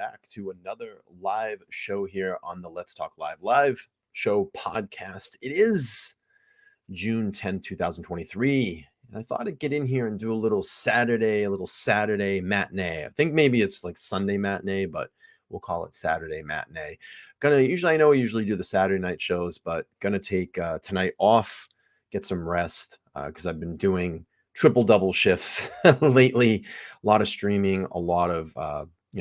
back to another live show here on the Let's Talk Live show podcast. It is June 10th, 2023. And I thought I'd get in here and do a little Saturday matinee. I think maybe it's like Sunday matinee, but we'll call it Saturday matinee. I know I usually do the Saturday night shows, but gonna take tonight off, get some rest because I've been doing triple double shifts lately. A lot of streaming, a lot of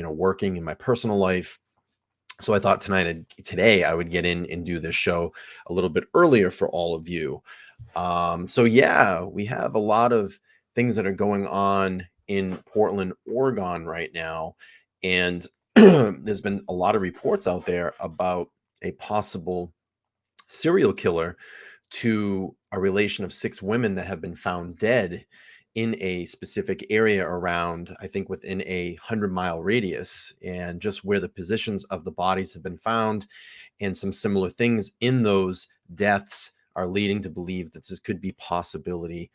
working in my personal life. So I thought today I would get in and do this show a little bit earlier for all of you. We have a lot of things that are going on in Portland, Oregon right now. And there's been a lot of reports out there about a possible serial killer to a relation of 6 women that have been found dead in a specific area around, I think, within a 100-mile radius, and just where the positions of the bodies have been found and some similar things in those deaths are leading to believe that this could be possibility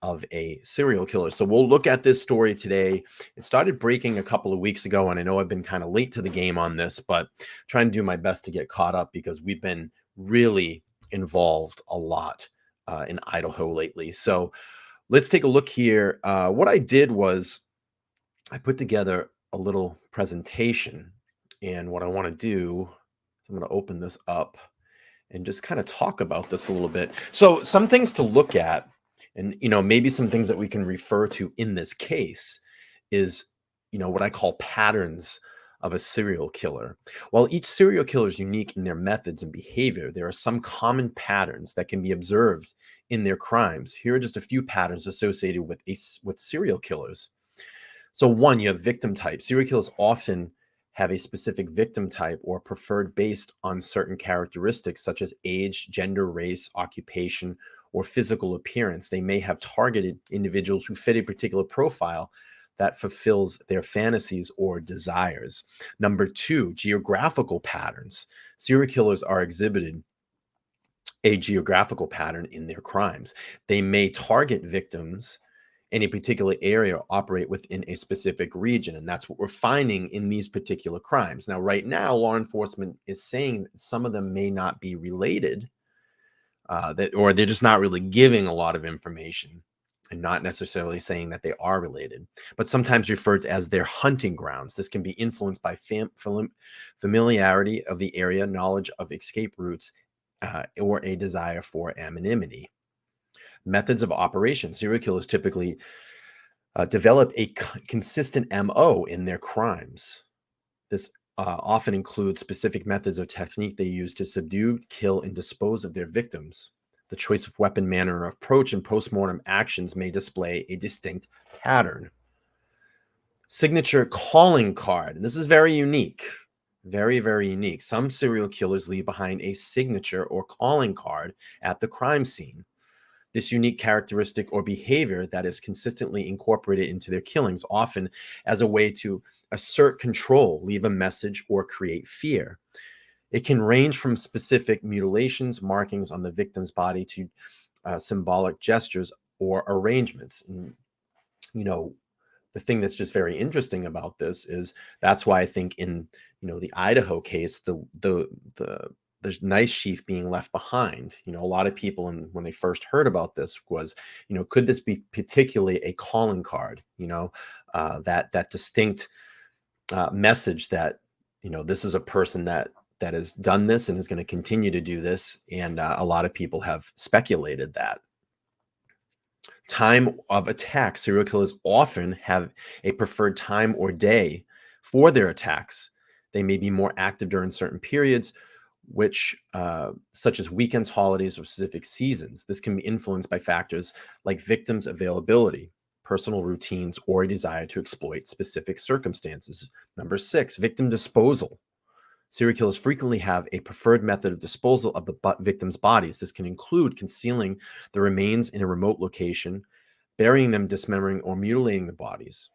of a serial killer. So we'll look at this story today. It started breaking a couple of weeks ago, and I know I've been kind of late to the game on this, but trying to do my best to get caught up because we've been really involved a lot in Idaho lately. So let's take a look here. What I did was I put together a little presentation, and what I want to do is I'm going to open this up and just kind of talk about this a little bit. So some things to look at, and maybe some things that we can refer to in this case is what I call patterns of a serial killer. While each serial killer is unique in their methods and behavior, there are some common patterns that can be observed in their crimes. Here are just a few patterns associated with serial killers. So one, you have victim type. Serial killers often have a specific victim type or preferred based on certain characteristics such as age, gender, race, occupation, or physical appearance. They may have targeted individuals who fit a particular profile that fulfills their fantasies or desires. Number 2, geographical patterns. Serial killers are exhibited a geographical pattern in their crimes. They may target victims in a particular area or operate within a specific region. And that's what we're finding in these particular crimes. Now, right now, law enforcement is saying that some of them may not be related, or they're just not really giving a lot of information and not necessarily saying that they are related, but sometimes referred to as their hunting grounds. This can be influenced by familiarity of the area, knowledge of escape routes, or a desire for anonymity. Methods of operation. Serial killers typically develop a consistent MO in their crimes. This often includes specific methods or technique they use to subdue, kill, and dispose of their victims. The choice of weapon, manner of approach, and postmortem actions may display a distinct pattern. Signature calling card. And this is very unique. Very, very unique. Some serial killers leave behind a signature or calling card at the crime scene. This unique characteristic or behavior that is consistently incorporated into their killings, often as a way to assert control, leave a message, or create fear. It can range from specific mutilations, markings on the victim's body to symbolic gestures or arrangements. And, the thing that's just very interesting about this is that's why I think in the Idaho case, the knife sheath being left behind. A lot of people, when they first heard about this, was, could this be particularly a calling card? That distinct message that this is a person that has done this and is going to continue to do this, and a lot of people have speculated that. Time of attack. Serial killers often have a preferred time or day for their attacks. They may be more active during certain periods, which such as weekends, holidays, or specific seasons. This can be influenced by factors like victims' availability, personal routines, or a desire to exploit specific circumstances. Number 6, victim disposal. Serial killers frequently have a preferred method of disposal of the victim's bodies. This can include concealing the remains in a remote location, burying them, dismembering, or mutilating the bodies,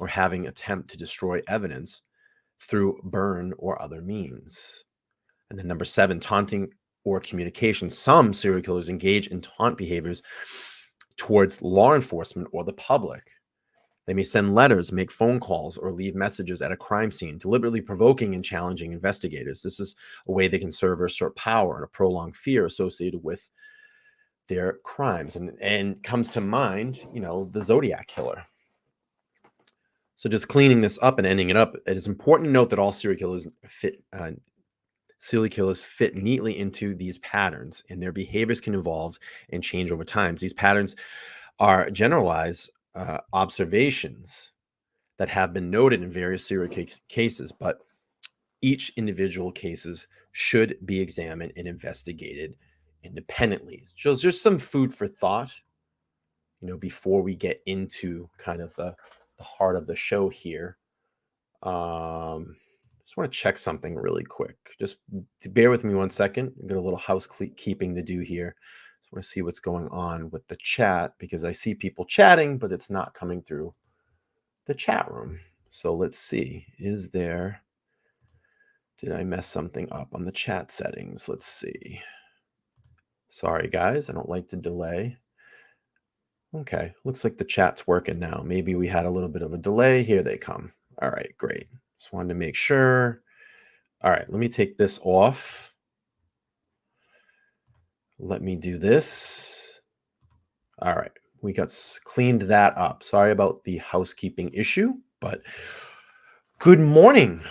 or having attempt to destroy evidence through burn or other means. And then number 7, taunting or communication. Some serial killers engage in taunt behaviors towards law enforcement or the public. They may send letters, make phone calls, or leave messages at a crime scene, deliberately provoking and challenging investigators. This is a way they can serve or assert power and a prolonged fear associated with their crimes. And comes to mind, the Zodiac killer. So just cleaning this up and ending it up, it is important to note that all serial killers fit neatly into these patterns, and their behaviors can evolve and change over time. These patterns are generalized observations that have been noted in various serial cases, but each individual cases should be examined and investigated independently. So it's just some food for thought, before we get into kind of the heart of the show here. Just want to check something really quick. Just to bear with me 1 second. I've got a little housekeeping to do here. Just want to see what's going on with the chat, because I see people chatting, but it's not coming through the chat room. So let's see. Did I mess something up on the chat settings? Let's see. Sorry, guys. I don't like to delay. Okay. Looks like the chat's working now. Maybe we had a little bit of a delay. Here they come. All right, great. Just wanted to make sure. All right, let me take this off. Let me do this. All right, we got cleaned that up. Sorry about the housekeeping issue, but good morning,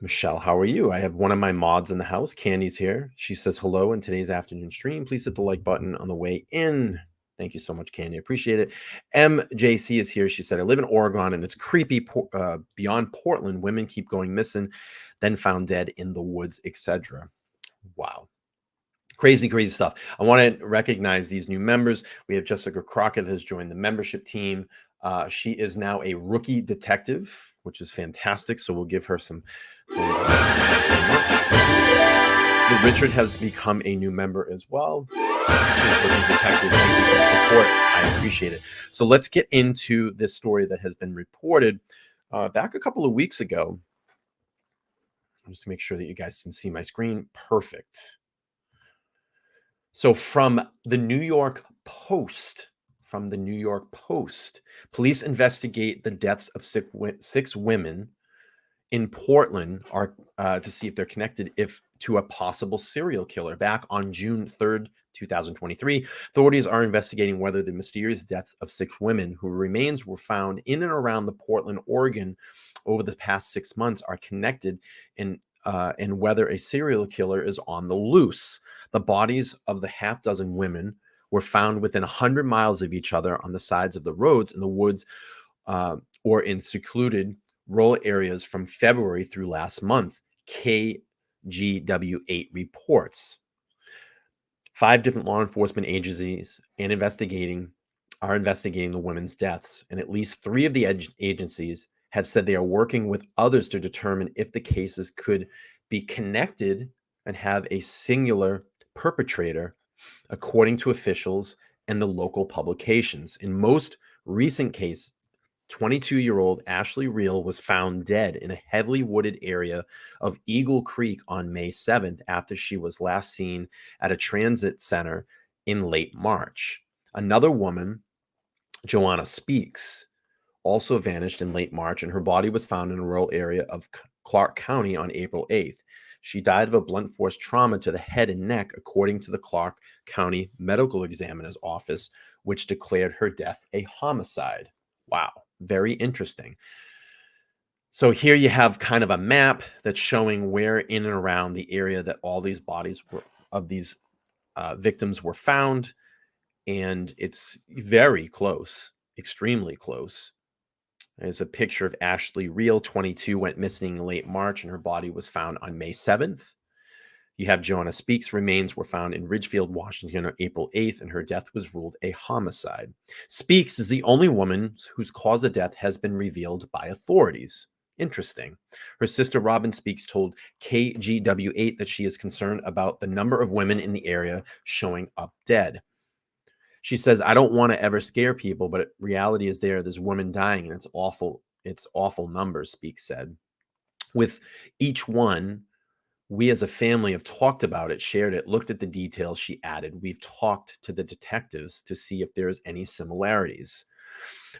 Michelle. How are you? I have one of my mods in the house. Candy's here. She says hello in today's afternoon stream. Please hit the like button on the way in. Thank you so much, Candy. Appreciate it. MJC is here. She said, I live in Oregon and it's creepy beyond Portland. Women keep going missing, then found dead in the woods, etc. Wow. Crazy, crazy stuff. I want to recognize these new members. We have Jessica Crockett has joined the membership team. She is now a rookie detective, which is fantastic. So we'll give her some. Richard has become a new member as well. Detective, thank you for the support. I appreciate it. So let's get into this story that has been reported back a couple of weeks ago. Just make sure that you guys can see my screen. Perfect. So from the New York Post, police investigate the deaths of six women in Portland to see if they're connected to a possible serial killer. Back on June 3rd, 2023, authorities are investigating whether the mysterious deaths of six women whose remains were found in and around the Portland, Oregon over the past 6 months are connected, and whether a serial killer is on the loose. The bodies of the half dozen women were found within 100 miles of each other on the sides of the roads, in the woods, or in secluded rural areas from February through last month, KGW8 reports. 5 different law enforcement agencies are investigating the women's deaths, and at least 3 of the agencies have said they are working with others to determine if the cases could be connected and have a singular perpetrator, according to officials and the local publications. In most recent case, 22-year-old Ashley Reel was found dead in a heavily wooded area of Eagle Creek on May 7th after she was last seen at a transit center in late March. Another woman, Joanna Speaks, also vanished in late March, and her body was found in a rural area of Clark County on April 8th. She died of a blunt force trauma to the head and neck, according to the Clark County Medical Examiner's Office, which declared her death a homicide. Wow, very interesting. So here you have kind of a map that's showing where in and around the area that all these bodies of these victims were found, and it's very close, extremely close. There's a picture of Ashley Reel, 22, went missing in late March, and her body was found on May 7th. You have Joanna Speaks' remains were found in Ridgefield, Washington on April 8th, and her death was ruled a homicide. Speaks is the only woman whose cause of death has been revealed by authorities. Interesting. Her sister Robin Speaks told KGW8 that she is concerned about the number of women in the area showing up dead. She says, I don't want to ever scare people, but reality is there's women dying, and it's awful. It's awful numbers, Speaks said. With each one, we as a family have talked about it, shared it, looked at the details, she added. We've talked to the detectives to see if there's any similarities.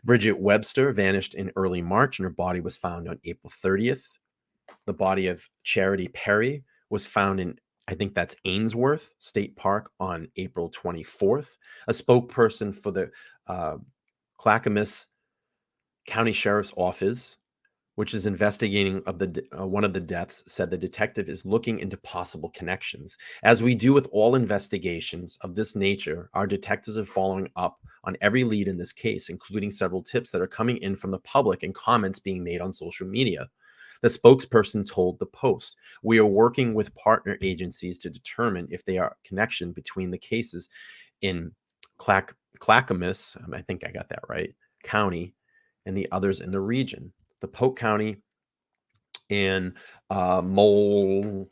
Bridget Webster vanished in early March, and her body was found on April 30th. The body of Charity Perry was found in, I think that's Ainsworth State Park, on April 24th. A spokesperson for the Clackamas County Sheriff's Office, which is investigating one of the deaths, said the detective is looking into possible connections. As we do with all investigations of this nature, our detectives are following up on every lead in this case, including several tips that are coming in from the public and comments being made on social media. The spokesperson told the Post, "We are working with partner agencies to determine if there are connection between the cases in Clackamas, I think I got that right, County, and the others in the region. The Polk County and Multnomah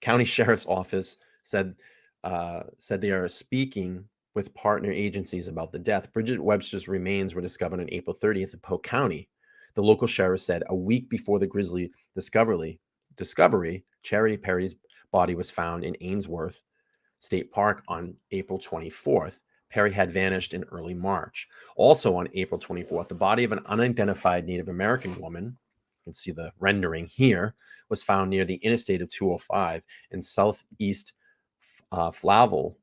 County Sheriff's Office said they are speaking with partner agencies about the death. Bridget Webster's remains were discovered on April 30th in Polk County. The local sheriff said a week before the grisly discovery, Charity Perry's body was found in Ainsworth State Park on April 24th. Perry had vanished in early March. Also on April 24th, the body of an unidentified Native American woman, you can see the rendering here, was found near the interstate of 205 in southeast Flavel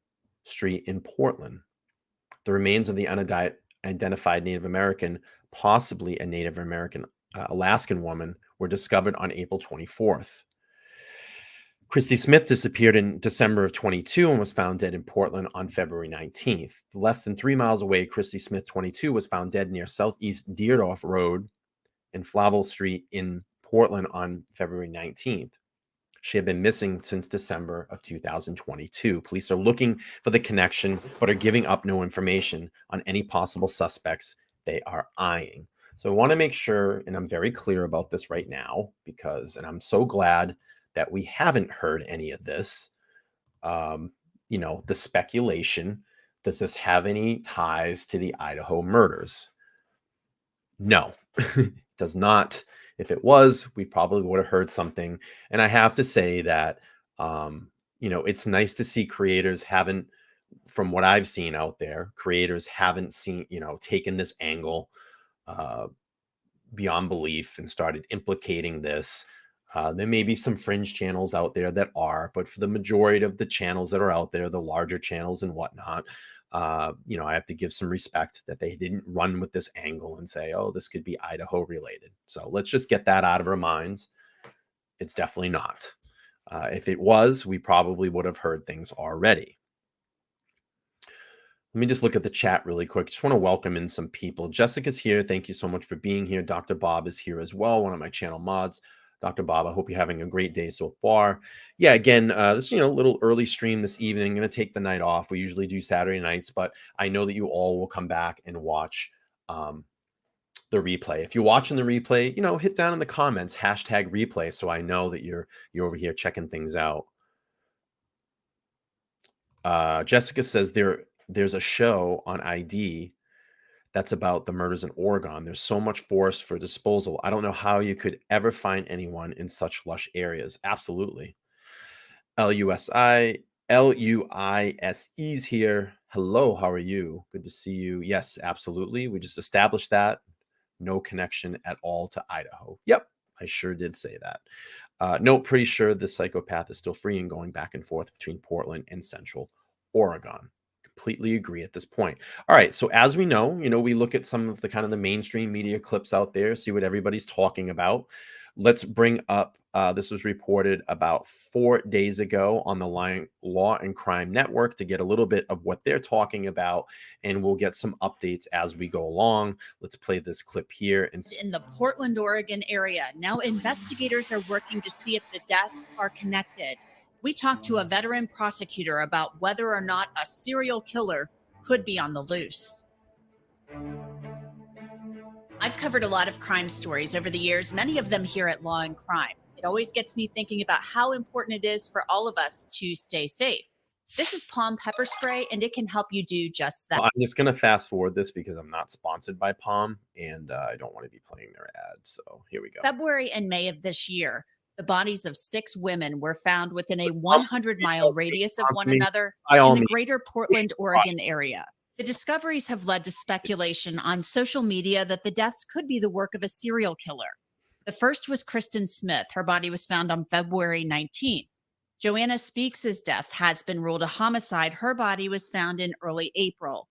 Street in Portland. The remains of the unidentified Native American, possibly a Native American Alaskan woman, were discovered on April 24th. Christy Smith disappeared in December of 22 and was found dead in Portland on February 19th. Less than 3 miles away, Christy Smith, 22, was found dead near Southeast Deerdorf Road and Flavel Street in Portland on February 19th. She had been missing since December of 2022. Police are looking for the connection, but are giving up no information on any possible suspects they are eyeing. So I want to make sure, and I'm very clear about this right now, and I'm so glad that we haven't heard any of this. The speculation, does this have any ties to the Idaho murders? No, it does not. If it was, we probably would have heard something. And I have to say that, it's nice to see creators haven't, from what I've seen out there, creators haven't seen, taken this angle beyond belief and started implicating this. There may be some fringe channels out there that are, but for the majority of the channels that are out there, the larger channels and whatnot, I have to give some respect that they didn't run with this angle and say, oh, this could be Idaho related. So let's just get that out of our minds. It's definitely not. If it was, we probably would have heard things already. Let me just look at the chat really quick. Just want to welcome in some people. Jessica's here. Thank you so much for being here. Dr. Bob is here as well, one of my channel mods. Dr. Bob, I hope you're having a great day so far. Yeah, again, this little early stream this evening. I'm going to take the night off. We usually do Saturday nights, but I know that you all will come back and watch the replay. If you're watching the replay, hit down in the comments, #replay, so I know that you're over here checking things out. Jessica says there's a show on ID that's about the murders in Oregon. There's so much forest for disposal. I don't know how you could ever find anyone in such lush areas. Absolutely. LUISE's here. Hello, how are you? Good to see you. Yes, absolutely. We just established that. No connection at all to Idaho. Yep, I sure did say that. No, pretty sure the psychopath is still free and going back and forth between Portland and Central Oregon. Completely agree at this point. All right. So as we know, we look at some of the kind of the mainstream media clips out there, see what everybody's talking about. Let's bring up, this was reported about 4 days ago on the Law and Crime Network to get a little bit of what they're talking about, and we'll get some updates as we go along. Let's play this clip here. In the Portland, Oregon area, now investigators are working to see if the deaths are connected. We talked to a veteran prosecutor about whether or not a serial killer could be on the loose. I've covered a lot of crime stories over the years, many of them here at Law and Crime. It always gets me thinking about how important it is for all of us to stay safe. This is Palm pepper spray, and it can help you do just that. I'm just going to fast forward this because I'm not sponsored by Palm, and I don't want to be playing their ads. So here we go. February and May of this year, The bodies of 6 women were found within a Someone's 100-mile radius of one me. another By all in the means. greater Portland, Oregon area. The discoveries have led to speculation on social media that the deaths could be the work of a serial killer. The first was Kristen Smith. Her body was found on February 19th. Joanna Speaks' death has been ruled a homicide. Her body was found in early April.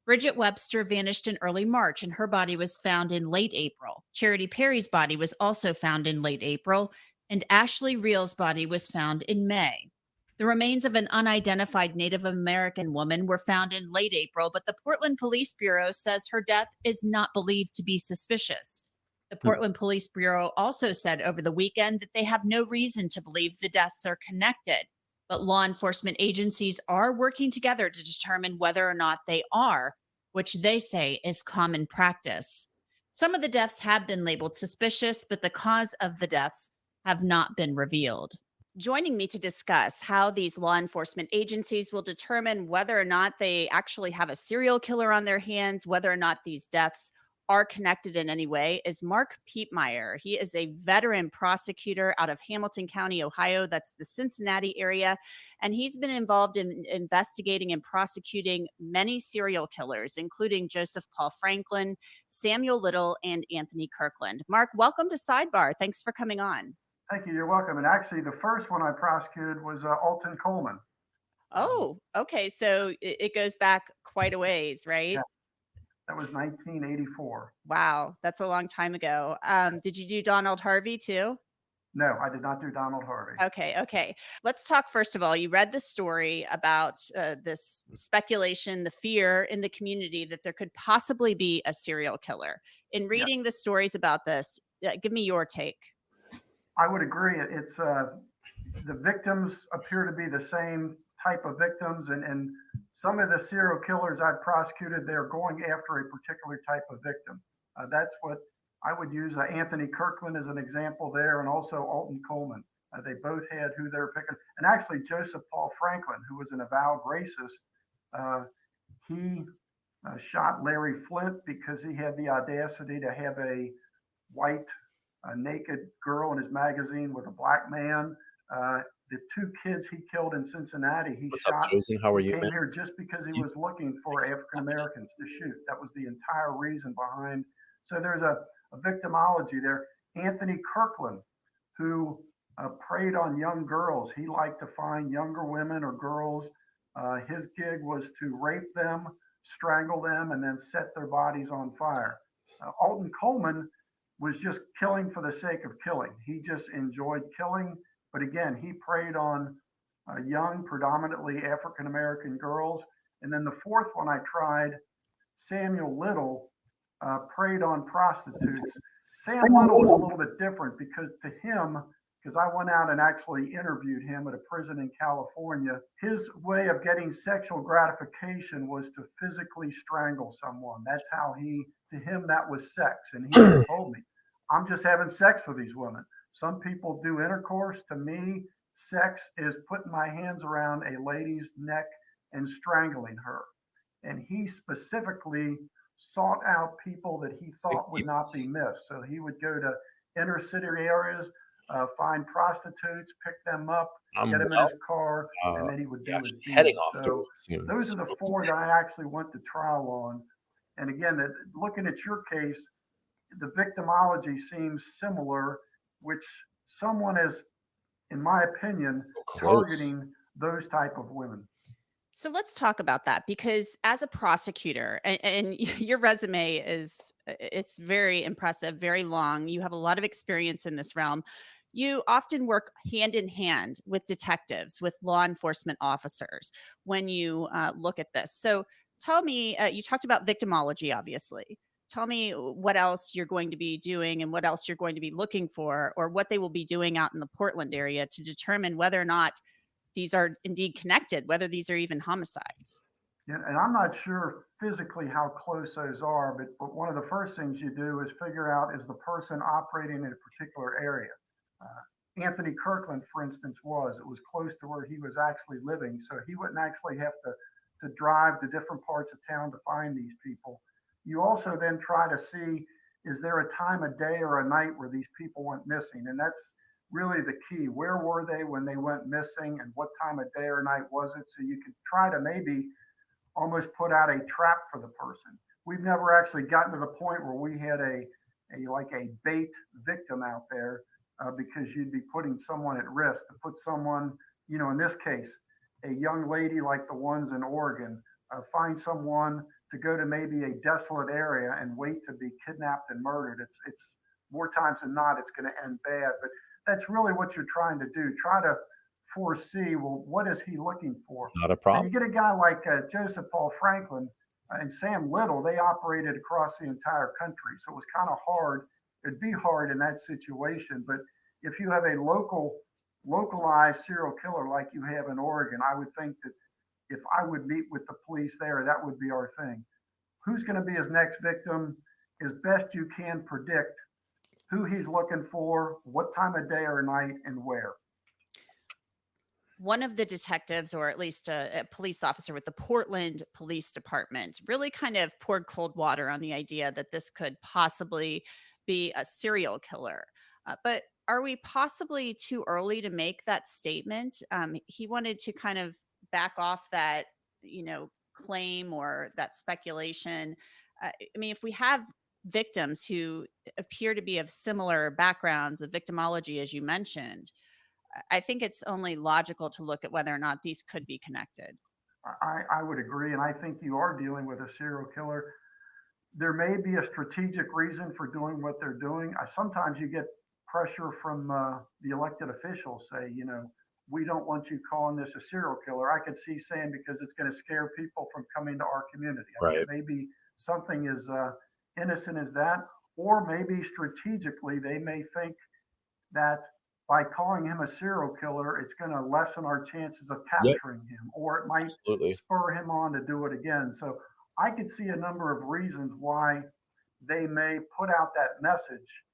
Bridget Webster vanished in early March, and her body was found in late April. Charity Perry's body was also found in late April, and Ashley Reel's body was found in May. The remains of an unidentified Native American woman were found in late April, but the Portland Police Bureau says her death is not believed to be suspicious. The Portland Police Bureau also said over the weekend that they have no reason to believe the deaths are connected, but law enforcement agencies are working together to determine whether or not they are, which they say is common practice. Some of the deaths have been labeled suspicious, but the cause of the deaths have not been revealed. Joining me to discuss how these law enforcement agencies will determine whether or not they actually have a serial killer on their hands, whether or not these deaths are connected in any way, is Mark Piepmeyer. He is a veteran prosecutor out of Hamilton County, Ohio. That's the Cincinnati area. And he's been involved in investigating and prosecuting many serial killers, including Joseph Paul Franklin, Samuel Little, and Anthony Kirkland. Mark, welcome to Sidebar. Thanks for coming on. Thank you. You're welcome. And actually, the first one I prosecuted was Alton Coleman. Oh, okay. So it goes back quite a ways, right? Yeah, that was 1984. Wow, that's a long time ago. Did you do Donald Harvey too? No, I did not do Donald Harvey. Okay. Let's talk first of all. You read the story about this speculation, the fear in the community that there could possibly be a serial killer. In reading the stories about this, give me your take. I would agree. It's the victims appear to be the same type of victims, and some of the serial killers I've prosecuted, they're going after a particular type of victim. That's what I would use. Anthony Kirkland as an example there, and also Alton Coleman. They both had who they were picking, and actually Joseph Paul Franklin, who was an avowed racist, he shot Larry Flint because he had the audacity to have a white naked girl in his magazine with a black man. The 2 kids he killed in Cincinnati, he What's shot. up, Josie? How are He you, came man? here just because he was looking for African Americans to shoot. That was the entire reason behind. So there's a victimology there. Anthony Kirkland, who preyed on young girls. He liked to find younger women or girls. His gig was to rape them, strangle them, and then set their bodies on fire. Alton Coleman was just killing for the sake of killing. He just enjoyed killing. But again, he preyed on young, predominantly African American girls. And then the fourth one I tried, Samuel Little, preyed on prostitutes. Sam Little was a little bit different because to him, because I went out and actually interviewed him at a prison in California, his way of getting sexual gratification was to physically strangle someone. That's how to him, that was sex. And he told me, I'm just having sex with these women. Some people do intercourse. To me, sex is putting my hands around a lady's neck and strangling her. And he specifically sought out people that he thought would not be missed. So he would go to inner city areas, find prostitutes, pick them up, get them in his car, and then he would do his deed. So those are the 4 that I actually went to trial on. And again, looking at your case, the victimology seems similar, which someone is, in my opinion, targeting those type of women. So let's talk about that, because as a prosecutor, and your resume it's very impressive, very long. You have a lot of experience in this realm. You often work hand in hand with detectives, with law enforcement officers when you look at this. So tell me, you talked about victimology, obviously. Tell me what else you're going to be doing and what else you're going to be looking for, or what they will be doing out in the Portland area to determine whether or not these are indeed connected, whether these are even homicides. Yeah, and I'm not sure physically how close those are, but one of the first things you do is figure out, is the person operating in a particular area? Anthony Kirkland, for instance, it was close to where he was actually living, so he wouldn't actually have to drive to different parts of town to find these people. You also then try to see, is there a time of day or a night where these people went missing? And that's really the key. Where were they when they went missing, and what time of day or night was it? So you can try to maybe almost put out a trap for the person. We've never actually gotten to the point where we had a bait victim out there, because you'd be putting someone at risk to put someone, in this case, a young lady like the ones in Oregon, find someone to go to maybe a desolate area and wait to be kidnapped and murdered. It's more times than not, it's going to end bad. But that's really what you're trying to do. Try to foresee, well, what is he looking for? Not a And you problem. get a guy like Joseph Paul Franklin and Sam Little. They operated across the entire country, so it was kind of hard. It'd be hard in that situation. But if you have a localized serial killer like you have in Oregon, I would think that if I would meet with the police there, that would be our thing. Who's going to be his next victim? As best you can predict who he's looking for, what time of day or night, and where. One of the detectives, or at least a police officer with the Portland Police Department, really kind of poured cold water on the idea that this could possibly be a serial killer. But are we possibly too early to make that statement? He wanted to kind of back off that, claim or that speculation. I mean, if we have victims who appear to be of similar backgrounds, of victimology, as you mentioned, I think it's only logical to look at whether or not these could be connected. I would agree, and I think you are dealing with a serial killer. There may be a strategic reason for doing what they're doing. Sometimes you get pressure from the elected officials, say, we don't want you calling this a serial killer. I could see saying because it's going to scare people from coming to our community. I mean, Right. it may be something as innocent as that, or maybe strategically they may think that by calling him a serial killer, it's going to lessen our chances of Yep. capturing him, or it might Absolutely. spur him on to do it again. So I could see a number of reasons why they may put out that message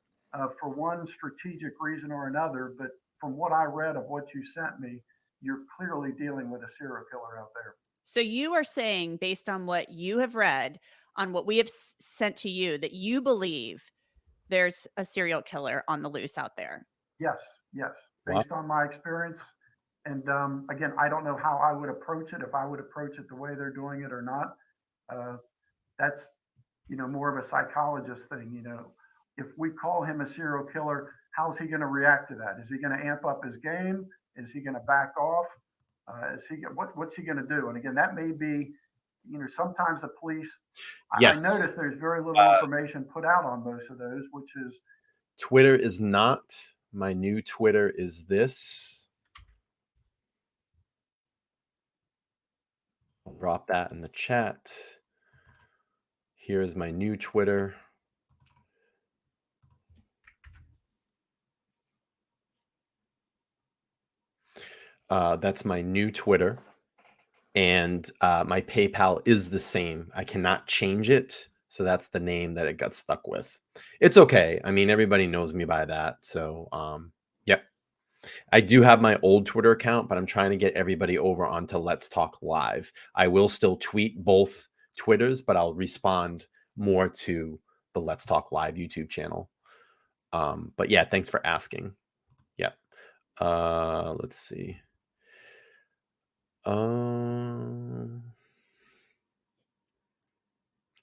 for one strategic reason or another. But from what I read of what you sent me, you're clearly dealing with a serial killer out there. So you are saying, based on what you have read, on what we have sent to you, that you believe there's a serial killer on the loose out there. Yes, yes, Wow. based on my experience. And again, I don't know how I would approach it, if I would approach it the way they're doing it or not. Uh, that's more of a psychologist thing. If we call him a serial killer, how's he going to react to that? Is he going to amp up his game? Is he going to back off? What's he going to do? And again, that may be, sometimes the police. I Yes. notice there's very little information put out on most of those, which is Twitter is not. My new Twitter is this. I'll drop that in the chat. Here's my new Twitter. That's my new Twitter. And my PayPal is the same. I cannot change it. So that's the name that it got stuck with. It's okay. I mean, everybody knows me by that. So, yep. I do have my old Twitter account, but I'm trying to get everybody over onto Let's Talk Live. I will still tweet both Twitters, but I'll respond more to the Let's Talk Live YouTube channel. But yeah, thanks for asking. Yep. Let's see.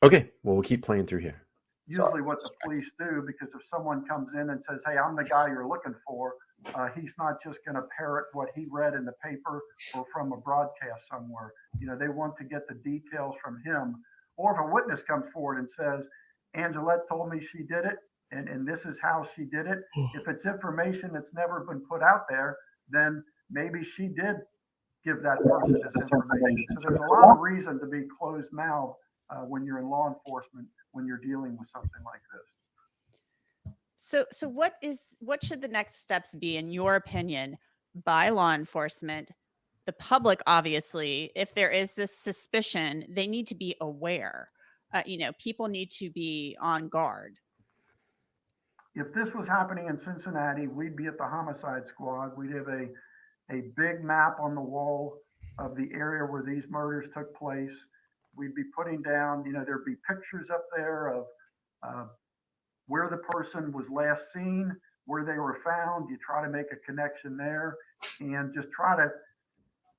Okay, well, we'll keep playing through here. Sorry, usually what the police do, because if someone comes in and says, hey, I'm the guy you're looking for, he's not just going to parrot what he read in the paper or from a broadcast somewhere. They want to get the details from him. Or if a witness comes forward and says, Angelette told me she did it, and this is how she did it. If it's information that's never been put out there, then maybe she did give that person this information. So there's a lot of reason to be closed mouthed when you're in law enforcement, when you're dealing with something like this. So what should the next steps be, in your opinion, by law enforcement? The public, obviously, if there is this suspicion, they need to be aware. People need to be on guard. If this was happening in Cincinnati, we'd be at the homicide squad. We'd have a big map on the wall of the area where these murders took place. We'd be putting down, there'd be pictures up there of where the person was last seen, where they were found. You try to make a connection there and just try to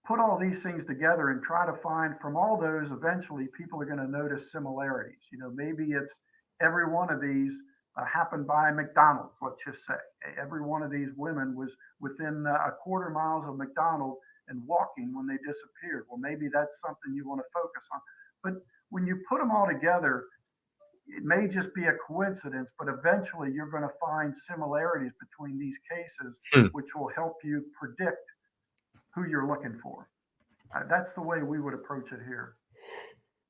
put all these things together and try to find from all those, eventually people are going to notice similarities. Maybe it's every one of these happened by McDonald's, let's just say. Every one of these women was within a quarter miles of McDonald's and walking when they disappeared. Well, maybe that's something you want to focus on. But when you put them all together, it may just be a coincidence, but eventually you're going to find similarities between these cases, which will help you predict who you're looking for. That's the way we would approach it here.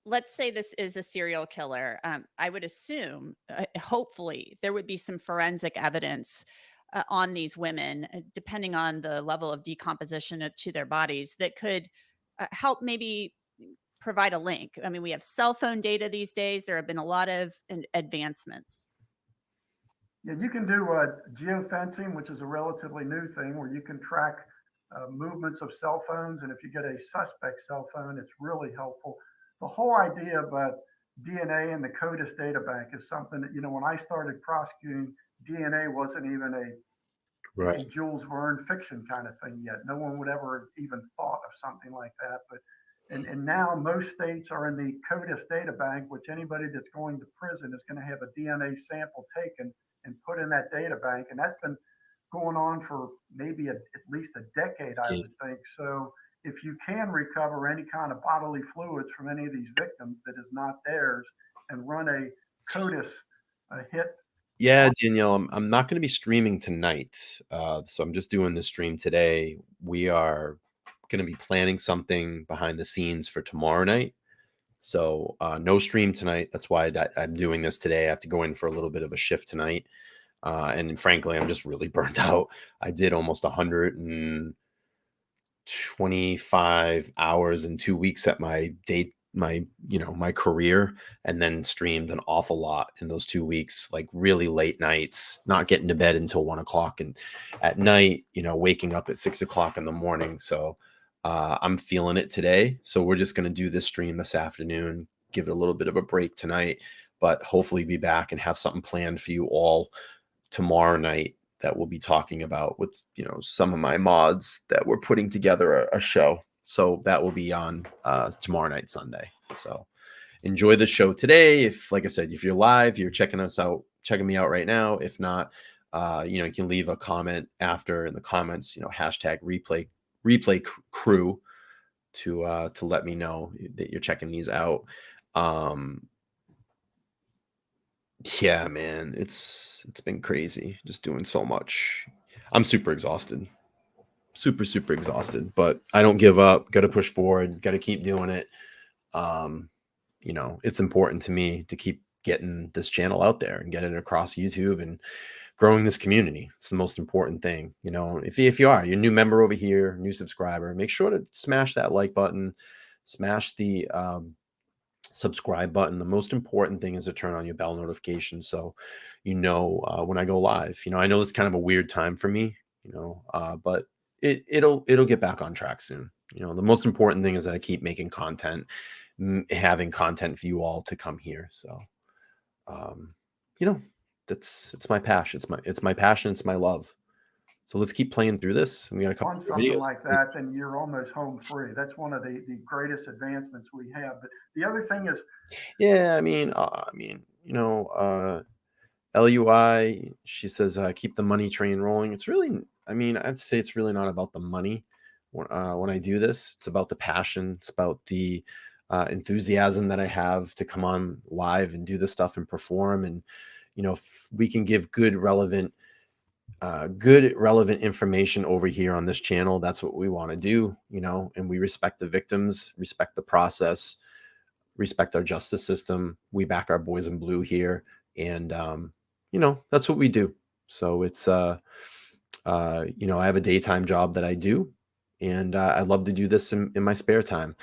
Let's say this is a serial killer. I would assume, hopefully, there would be some forensic evidence on these women, depending on the level of decomposition to their bodies, that could help maybe provide a link. I mean, we have cell phone data these days. There have been a lot of advancements. Yeah, you can do geofencing, which is a relatively new thing where you can track movements of cell phones. And if you get a suspect cell phone, it's really helpful. The whole idea of DNA in the CODIS data bank is something that, when I started prosecuting, DNA wasn't even a Jules Verne fiction kind of thing yet. No one would ever even thought of something like that. But and now most states are in the CODIS data bank, which anybody that's going to prison is going to have a DNA sample taken and put in that data bank. And that's been going on for maybe at least a decade, I would think. So if you can recover any kind of bodily fluids from any of these victims that is not theirs and run a CODIS hit. Yeah, Danielle, I'm not going to be streaming tonight. So I'm just doing the stream today. We are going to be planning something behind the scenes for tomorrow night. So no stream tonight. That's why I'm doing this today. I have to go in for a little bit of a shift tonight. And frankly, I'm just really burnt out. I did almost 125 hours in 2 weeks at my career, and then streamed an awful lot in those 2 weeks, like really late nights, not getting to bed until 1 o'clock and at night, waking up at 6 o'clock in the morning. So I'm feeling it today. So we're just going to do this stream this afternoon, give it a little bit of a break tonight, but hopefully be back and have something planned for you all tomorrow night that we'll be talking about with, some of my mods that we're putting together a show. So that will be on tomorrow night, Sunday. So enjoy the show today. If, like I said, if you're live, you're checking me out right now. If not, you can leave a comment after in the comments, hashtag replay crew to let me know that you're checking these out. Yeah, man, it's been crazy just doing so much. I'm super exhausted. Super exhausted, but I don't give up. Got to push forward, got to keep doing it. It's important to me to keep getting this channel out there and getting it across YouTube and growing this community. It's the most important thing. If you're a new member over here, new subscriber, make sure to smash that like button, smash the subscribe button. The most important thing is to turn on your bell notifications so when I go live. I know it's kind of a weird time for me, but it'll get back on track soon. The most important thing is that I keep making content, having content for you all to come here. So it's my passion. It's my passion. It's my love. So let's keep playing through this. We got a couple on something videos like that, then you're almost home free. That's one of the greatest advancements we have. But the other thing is, LUI, she says, keep the money train rolling. It's really, I'd say it's really not about the money when I do this. It's about the passion. It's about the enthusiasm that I have to come on live and do this stuff and perform. And, if we can give good relevant information over here on this channel, that's what we want to do, and we respect the victims, respect the process, respect our justice system. We back our boys in blue here. And, that's what we do. So it's, I have a daytime job that I do, and I love to do this in my spare time.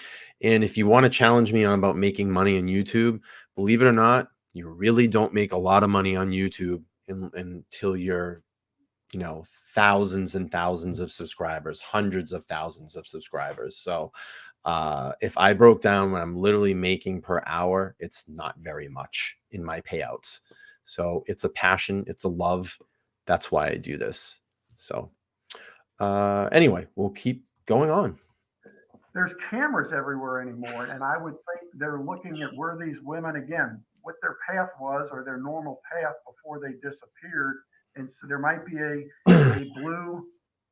And if you want to challenge me on about making money on YouTube, believe it or not, you really don't make a lot of money on YouTube until you're, thousands and thousands of subscribers, hundreds of thousands of subscribers. So if I broke down what I'm literally making per hour, it's not very much in my payouts. So it's a passion, it's a love, That's why I do this. So anyway, we'll keep going on. There's cameras everywhere anymore, and I would think they're looking at where these women, again, what their path was or their normal path before they disappeared. And so there might be a blue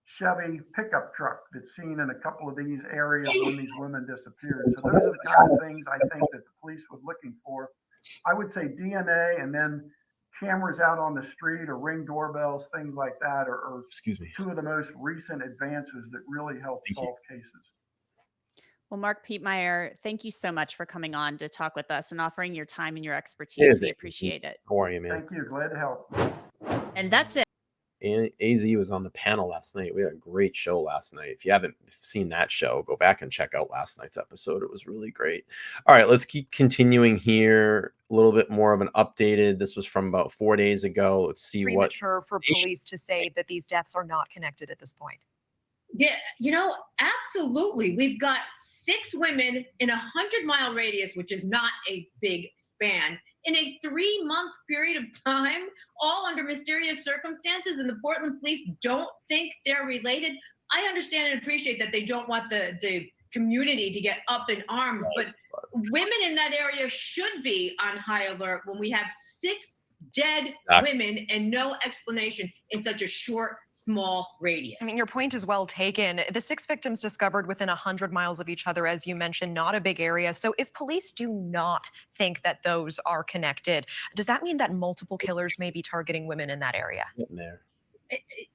Chevy pickup truck that's seen in a couple of these areas when these women disappeared. So those are the kind of things I think that the police were looking for. I would say DNA, and then cameras out on the street or Ring doorbells, things like that, are Excuse me. two of the most recent advances that really help solve cases. Well, Mark Pietmeyer, thank you so much for coming on to talk with us and offering your time and your expertise. We appreciate it. How are you, man? Thank you. Glad to help. And that's it. AZ was on the panel last night. We had a great show last night. If you haven't seen that show, go back and check out last night's episode. It was really great. All right, let's keep continuing here. A little bit more of an updated. This was from about 4 days ago. Let's see what. Premature for police to say that these deaths are not connected at this point. Yeah, absolutely. We've got 6 women in a 100-mile radius, which is not a big span, in a 3-month period of time, all under mysterious circumstances, and the Portland police don't think they're related. I understand and appreciate that they don't want the community to get up in arms, but women in that area should be on high alert when we have 6 dead women and no explanation in such a short, small radius. I mean, your point is well taken. The 6 victims discovered within 100 miles of each other, as you mentioned, not a big area. So if police do not think that those are connected, does that mean that multiple killers may be targeting women in that area?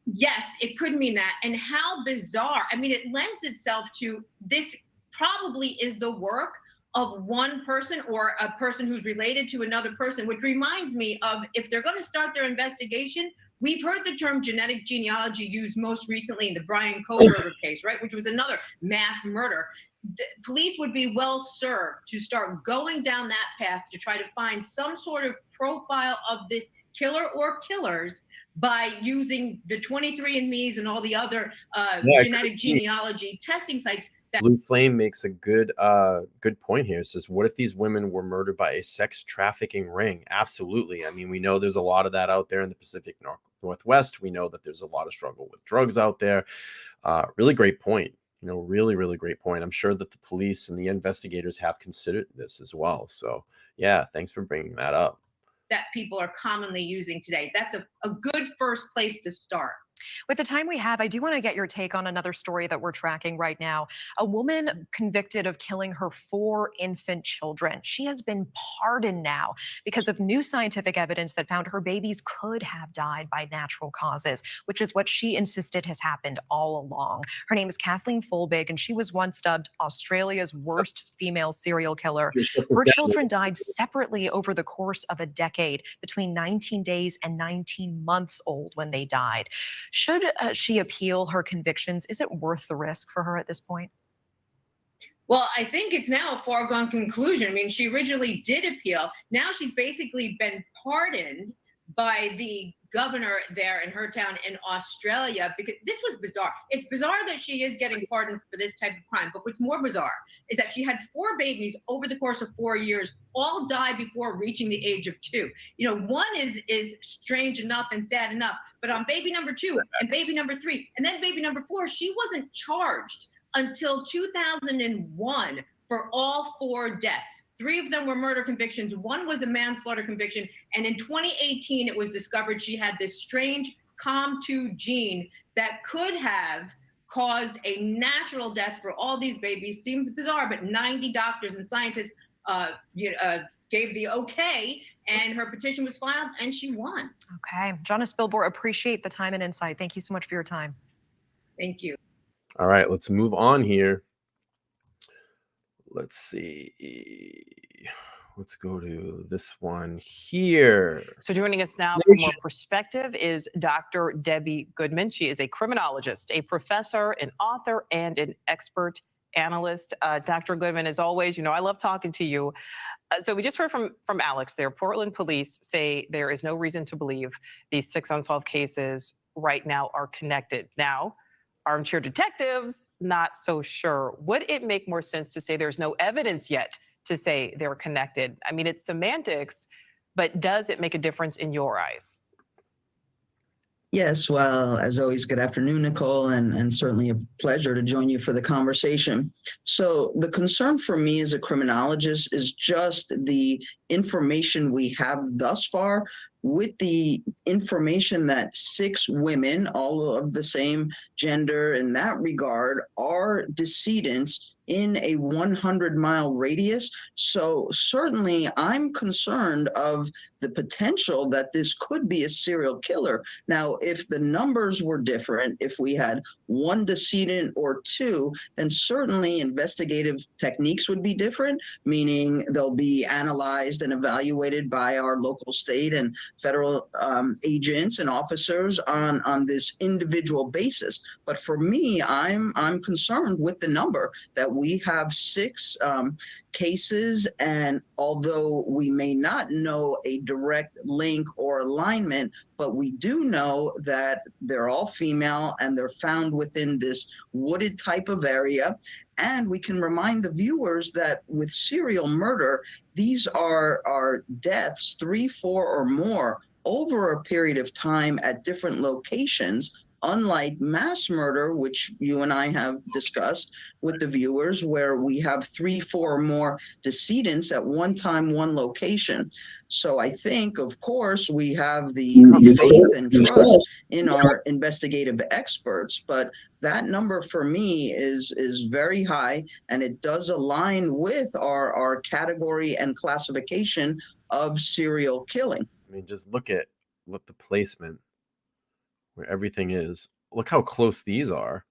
Yes, it could mean that. And how bizarre. I mean, it lends itself to this probably is the work of one person or a person who's related to another person, which reminds me of, if they're going to start their investigation, we've heard the term genetic genealogy used most recently in the Brian Kohberger case, right, which was another mass murder. The police would be well served to start going down that path to try to find some sort of profile of this killer or killers by using the 23andMe's and all the other genetic genealogy testing sites. Blue Flame makes a good point here. It says, what if these women were murdered by a sex trafficking ring? Absolutely. I mean, we know there's a lot of that out there in the Pacific Northwest. We know that there's a lot of struggle with drugs out there. Really great point. Really, really great point. I'm sure that the police and the investigators have considered this as well. So, yeah, thanks for bringing that up. That people are commonly using today. That's a good first place to start. With the time we have, I do want to get your take on another story that we're tracking right now. A woman convicted of killing her 4 infant children. She has been pardoned now because of new scientific evidence that found her babies could have died by natural causes, which is what she insisted has happened all along. Her name is Kathleen Folbig, and she was once dubbed Australia's worst female serial killer. Her children died separately over the course of a decade, between 19 days and 19 months old when they died. Should she appeal her convictions? Is it worth the risk for her at this point? Well, I think it's now a foregone conclusion. I mean, she originally did appeal. Now she's basically been pardoned by the governor there in her town in Australia, because this was bizarre. It's bizarre that she is getting pardoned for this type of crime, but what's more bizarre is that she had 4 babies over the course of 4 years, all die before reaching the age of 2. One is strange enough and sad enough, but on baby number 2 and baby number 3 and then baby number 4, she wasn't charged until 2001 for all 4 deaths. 3 of them were murder convictions. 1 was a manslaughter conviction. And in 2018, it was discovered she had this strange COM2 gene that could have caused a natural death for all these babies. Seems bizarre, but 90 doctors and scientists gave the okay, and her petition was filed, and she won. Okay. Jonna Spilbor, appreciate the time and insight. Thank you so much for your time. Thank you. All right, let's move on here. Let's see. Let's go to this one here. So joining us now for more perspective is Dr. Debbie Goodman. She is a criminologist, a professor, an author, and an expert analyst. Dr. Goodman, as always, I love talking to you. So we just heard from Alex there. Portland police say there is no reason to believe these 6 unsolved cases right now are connected. Now, armchair detectives, not so sure. Would it make more sense to say there's no evidence yet to say they're connected? I mean, it's semantics, but does it make a difference in your eyes? Yes, well, as always, good afternoon, Nicole, and certainly a pleasure to join you for the conversation. So, the concern for me as a criminologist is just the information we have thus far, with the information that 6 women, all of the same gender in that regard, are decedents in a 100-mile radius. So, certainly, I'm concerned of the potential that this could be a serial killer. Now, if the numbers were different, if we had 1 decedent or 2, then certainly investigative techniques would be different, meaning they'll be analyzed and evaluated by our local, state, and federal agents and officers on this individual basis. But for me, I'm concerned with the number that we have 6 cases, and although we may not know a direct link or alignment, but we do know that they're all female and they're found within this wooded type of area. And we can remind the viewers that with serial murder, these are deaths, 3, 4, or more over a period of time at different locations. Unlike mass murder, which you and I have discussed with the viewers, where we have 3, 4, or more decedents at one time, one location. So I think, of course, we have the faith and trust in our investigative experts, but that number for me is very high, and it does align with our category and classification of serial killing. I mean, just look at the placement where everything is. Look how close these are.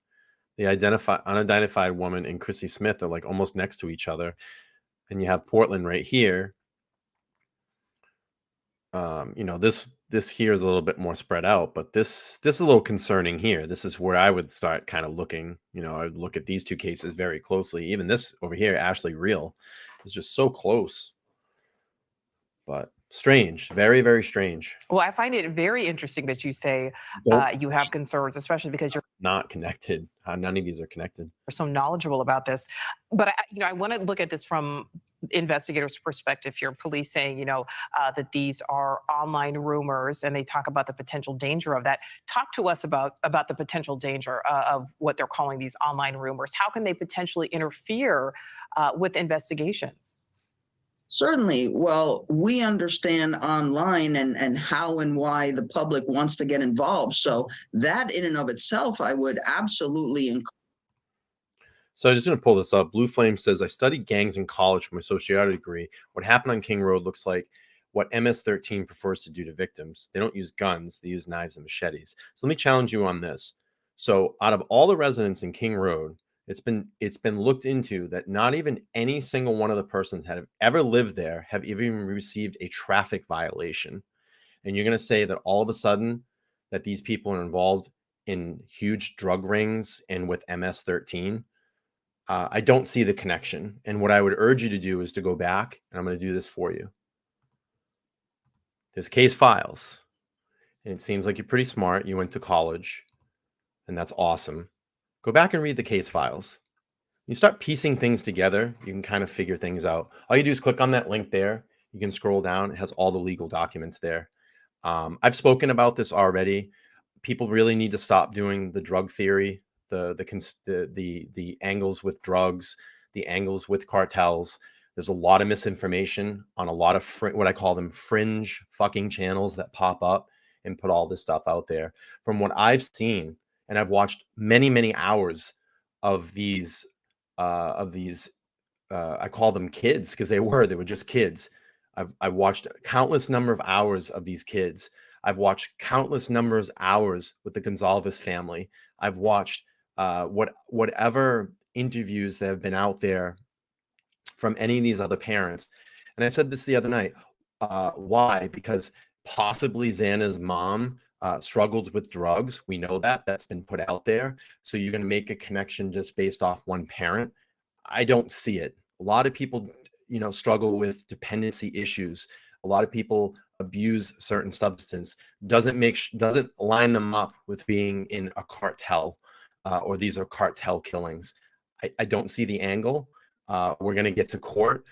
The unidentified woman and Chrissy Smith are like almost next to each other, and you have Portland right here. This here is a little bit more spread out, but this is a little concerning here. This is where I would start kind of looking. I'd look at these 2 cases very closely. Even this over here, Ashley Real, is just so close. But strange, very, very strange. Well, I find it very interesting that you say you have concerns, especially because you're not connected. None of these are connected. so knowledgeable about this. But I want to look at this from investigators' perspective here. Police saying, that these are online rumors, and they talk about the potential danger of that. Talk to us about the potential danger of what they're calling these online rumors. How can they potentially interfere with investigations? Certainly. Well, we understand online and how and why the public wants to get involved. So that in and of itself, I would absolutely encourage. So I'm just going to pull this up. Blue Flame says, I studied gangs in college for my sociology degree. What happened on King Road looks like what MS-13 prefers to do to victims. They don't use guns. They use knives and machetes. So let me challenge you on this. So out of all the residents in King Road, it's been looked into that not even any single one of the persons that have ever lived there have even received a traffic violation. And you're going to say that all of a sudden that these people are involved in huge drug rings and with MS-13? I don't see the connection. And what I would urge you to do is to go back, and I'm going to do this for you. There's case files, and it seems like you're pretty smart. You went to college, and that's awesome. Go back and read the case files. You start piecing things together, you can kind of figure things out. All you do is click on that link there. You can scroll down. It has all the legal documents there. I've spoken about this already. People really need to stop doing the drug theory, the angles with drugs, the angles with cartels. There's a lot of misinformation on a lot of what I call them fringe fucking channels that pop up and put all this stuff out there. From what I've seen, and I've watched many, many hours of these, I call them kids because they were just kids. I've watched countless number of hours of these kids. I've watched countless numbers of hours with the Gonzalez family. I've watched whatever interviews that have been out there from any of these other parents. And I said this the other night. Why? Because possibly Xana's mom struggled with drugs. We know that's been put out there. So you're going to make a connection just based off one parent. I don't see it. A lot of people, struggle with dependency issues. A lot of people abuse certain substance. Doesn't line them up with being in a cartel, or these are cartel killings. I don't see the angle. We're going to get to court.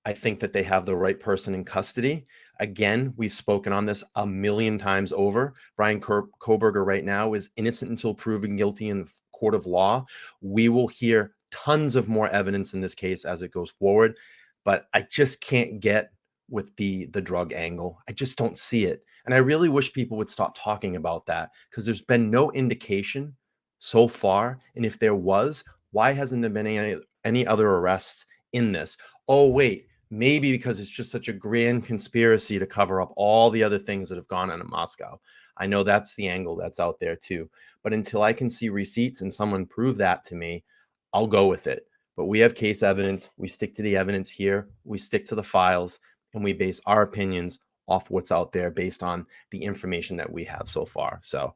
I think that they have the right person in custody. Again, we've spoken on this a million times over. Brian Koberger right now is innocent until proven guilty in the court of law. We will hear tons of more evidence in this case as it goes forward, but I just can't get with the drug angle. I just don't see it. And I really wish people would stop talking about that, because there's been no indication so far. And if there was, why hasn't there been any other arrests in this? Oh, wait, maybe because it's just such a grand conspiracy to cover up all the other things that have gone on in Moscow. I know that's the angle that's out there too. But until I can see receipts and someone prove that to me, I'll go with it. But we have case evidence. We stick to the evidence here. We stick to the files, and we base our opinions off what's out there based on the information that we have so far. So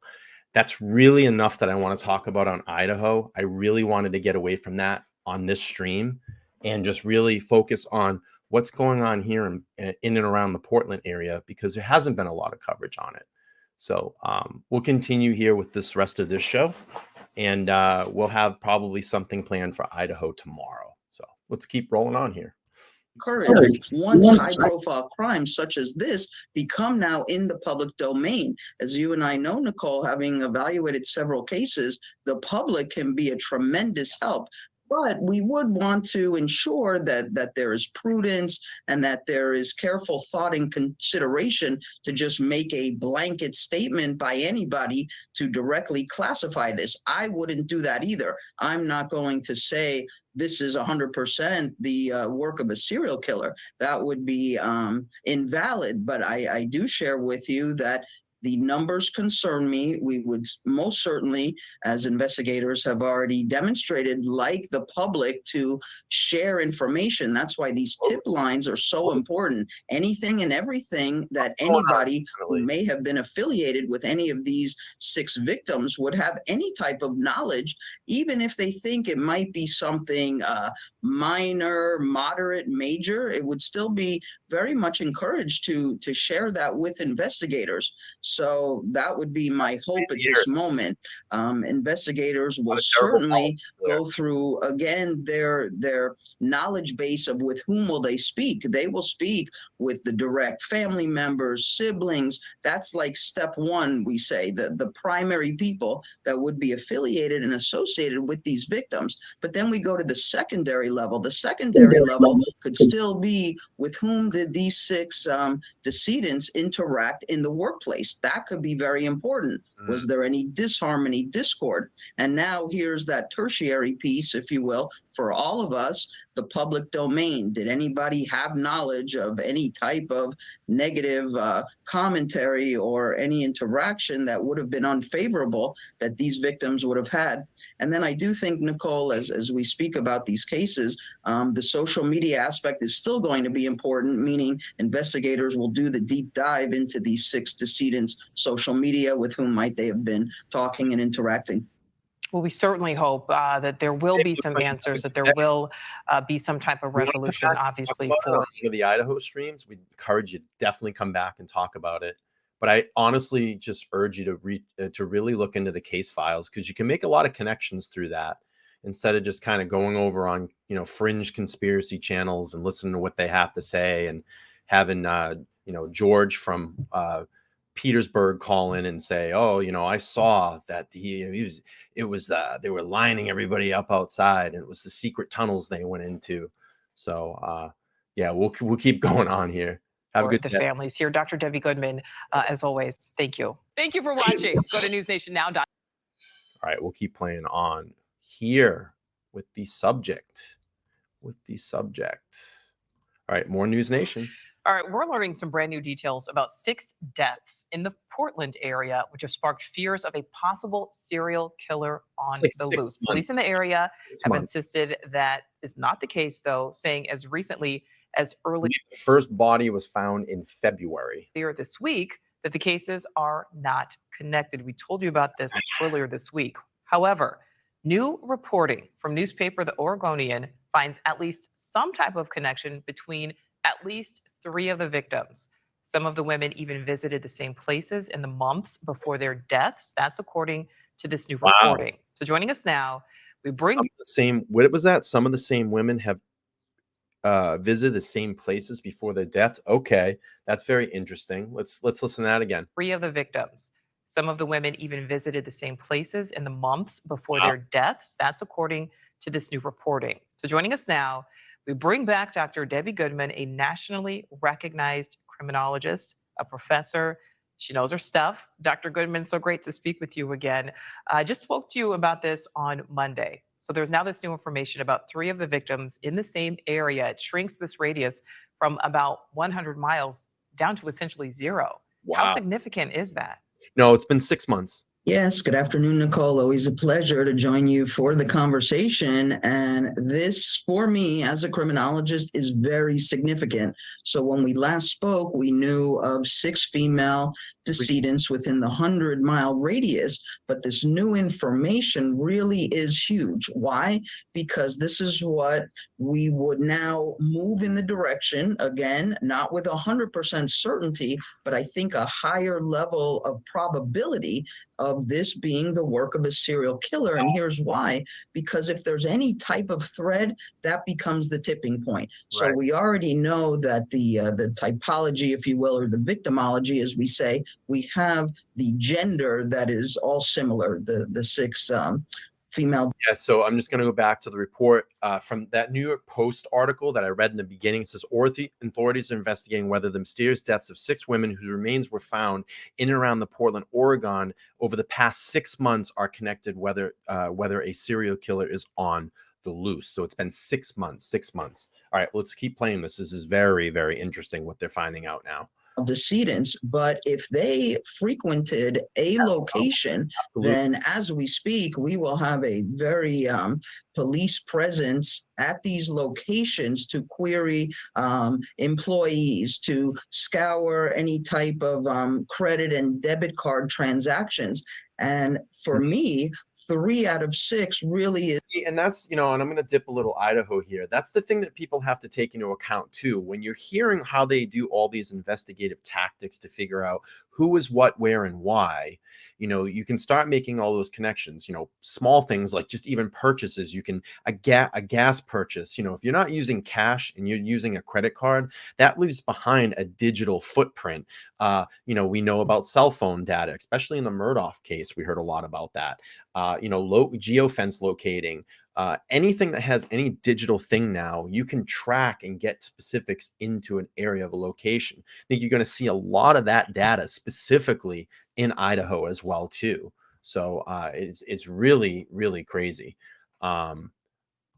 that's really enough that I want to talk about on Idaho. I really wanted to get away from that on this stream and just really focus on what's going on here in and around the Portland area, because there hasn't been a lot of coverage on it. So we'll continue here with this rest of this show, and we'll have probably something planned for Idaho tomorrow. So let's keep rolling on here. Courage once high-profile crimes such as this become now in the public domain. As you and I know, Nicole, having evaluated several cases, the public can be a tremendous help. But we would want to ensure that there is prudence and that there is careful thought and consideration to just make a blanket statement by anybody to directly classify this. I wouldn't do that either. I'm not going to say this is 100% the work of a serial killer. That would be invalid. But I do share with you that the numbers concern me. We would most certainly, as investigators have already demonstrated, like the public to share information. That's why these tip lines are so important. Anything and everything that anybody who may have been affiliated with any of these 6 victims would have any type of knowledge, even if they think it might be something minor, moderate, major, it would still be very much encouraged to share that with investigators. So that would be my hope at this moment. Investigators will certainly go through, again, their knowledge base of with whom will they speak. They will speak with the direct family members, siblings. That's like step 1, we say, the primary people that would be affiliated and associated with these victims. But then we go to the secondary level. The secondary level could still be with whom did these 6 decedents interact in the workplace. That could be very important. Was there any disharmony, discord? And now here's that tertiary piece, if you will, for all of us, the public domain. Did anybody have knowledge of any type of negative commentary or any interaction that would have been unfavorable that these victims would have had? And then I do think, Nicole, as we speak about these cases, the social media aspect is still going to be important, meaning investigators will do the deep dive into these 6 decedents' social media, with whom might they have been talking and interacting. Well, we certainly hope that there will be some answers, that there will be some type of resolution, obviously, for one of the Idaho streams. We encourage you to definitely come back and talk about it. But I honestly just urge you to really look into the case files, because you can make a lot of connections through that, instead of just kind of going over on, fringe conspiracy channels and listening to what they have to say, and having George from Petersburg call in and say, oh, I saw that they were lining everybody up outside, and it was the secret tunnels they went into. So yeah, we'll keep going on here. Have a good the day. families here. Dr. Debbie Goodman, as always, thank you. Thank you for watching. Go to newsnationnow.com. All right, we'll keep playing on here with the subject. All right, more News Nation. All right, we're learning some brand new details about 6 deaths in the Portland area, which have sparked fears of a possible serial killer on the loose. Police in the area have insisted that is not the case, though, saying as recently as early. The first body was found in February. Earlier this week that the cases are not connected. We told you about this earlier this week. However, new reporting from newspaper The Oregonian finds at least some type of connection between at least 3 of the victims. Some of the women even visited the same places in the months before their deaths. That's according to this new reporting. So joining us now, we bring what was that? Some of the same women have visit the same places before their death. Okay, that's very interesting. Let's listen to that again. 3 of the victims. Some of the women even visited the same places in the months before Wow. their deaths. That's according to this new reporting. So joining us now, we bring back Dr. Debbie Goodman, a nationally recognized criminologist, a professor. She knows her stuff. Dr. Goodman, so great to speak with you again. I just spoke to you about this on Monday. So there's now this new information about 3 of the victims in the same area. It shrinks this radius from about 100 miles down to essentially 0. How Wow. significant is that? No, it's been 6 months. Yes, good afternoon, Nicole. Always a pleasure to join you for the conversation. And this, for me, as a criminologist, is very significant. So when we last spoke, we knew of 6 female decedents within the 100-mile radius, but this new information really is huge. Why? Because this is what we would now move in the direction, again, not with 100% certainty, but I think a higher level of probability of this being the work of a serial killer. And here's why: because if there's any type of thread, that becomes the tipping point. So Right. we already know that the typology, if you will, or the victimology, as we say, we have the gender that is all similar, the 6 female. Yeah, so I'm just going to go back to the report from that New York Post article that I read in the beginning. It says authorities are investigating whether the mysterious deaths of 6 women whose remains were found in and around the Portland, Oregon over the past 6 months are connected, whether a serial killer is on the loose. So it's been 6 months, 6 months. All right, let's keep playing this. This is very, very interesting what they're finding out now. Decedents, but if they frequented a location, Absolutely. then as we speak, we will have a very police presence at these locations to query employees, to scour any type of credit and debit card transactions. And for me, 3 out of 6 really is. And that's, and I'm going to dip a little Idaho here. That's the thing that people have to take into account too. When you're hearing how they do all these investigative tactics to figure out who is what, where, and why, you can start making all those connections, small things like just even purchases. You can, a gas purchase, if you're not using cash and you're using a credit card, that leaves behind a digital footprint. We know about cell phone data, especially in the Murdoch case. We heard a lot about that. Geofence locating, anything that has any digital thing now, you can track and get specifics into an area of a location. I think you're going to see a lot of that data specifically in Idaho as well too. So it's really, really crazy. All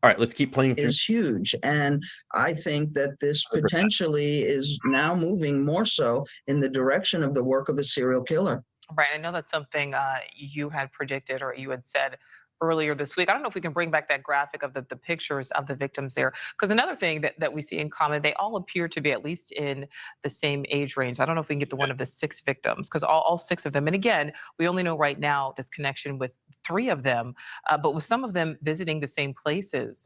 right, let's keep playing through. Is huge. And I think that this 100%. potentially is now moving more so in the direction of the work of a serial killer. Right. I know that's something you had predicted or you had said earlier this week. I don't know if we can bring back that graphic of the pictures of the victims there. Because another thing that we see in common, they all appear to be at least in the same age range. I don't know if we can get the one of the 6 victims, because all 6 of them, and again, we only know right now this connection with 3 of them, but with some of them visiting the same places,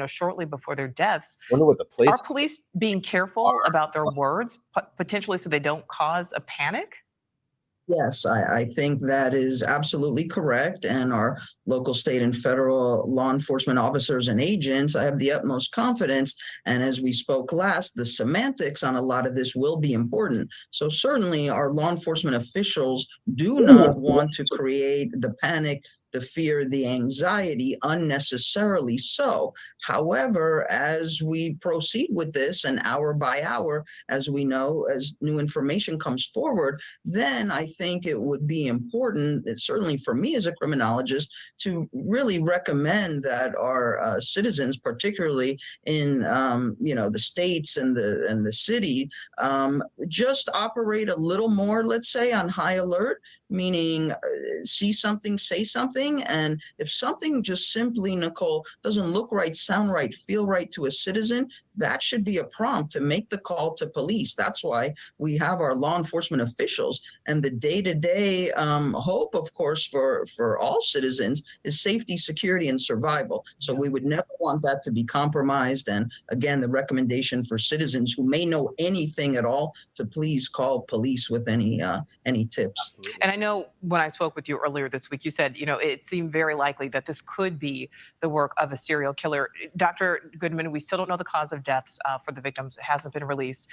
shortly before their deaths. I wonder what the place Are police being careful about their words, potentially so they don't cause a panic? Yes, I think that is absolutely correct. And our local, state, and federal law enforcement officers and agents, I have the utmost confidence. And as we spoke last, the semantics on a lot of this will be important. So certainly our law enforcement officials do not want to create the panic, the fear, the anxiety unnecessarily so. However, as we proceed with this and hour by hour, as we know, as new information comes forward, then I think it would be important, certainly for me as a criminologist, to really recommend that our citizens, particularly in the states and the city, just operate a little more, let's say, on high alert, meaning see something, say something. And if something just simply, Nicole, doesn't look right, sound right, feel right to a citizen, that should be a prompt to make the call to police. That's why we have our law enforcement officials. And the day-to-day hope, of course, for all citizens is safety, security, and survival. So we would never want that to be compromised. And again, the recommendation for citizens who may know anything at all to please call police with any tips. And I know know when I spoke with you earlier this week, you said, it seemed very likely that this could be the work of a serial killer. Dr. Goodman, we still don't know the cause of deaths for the victims. It hasn't been released.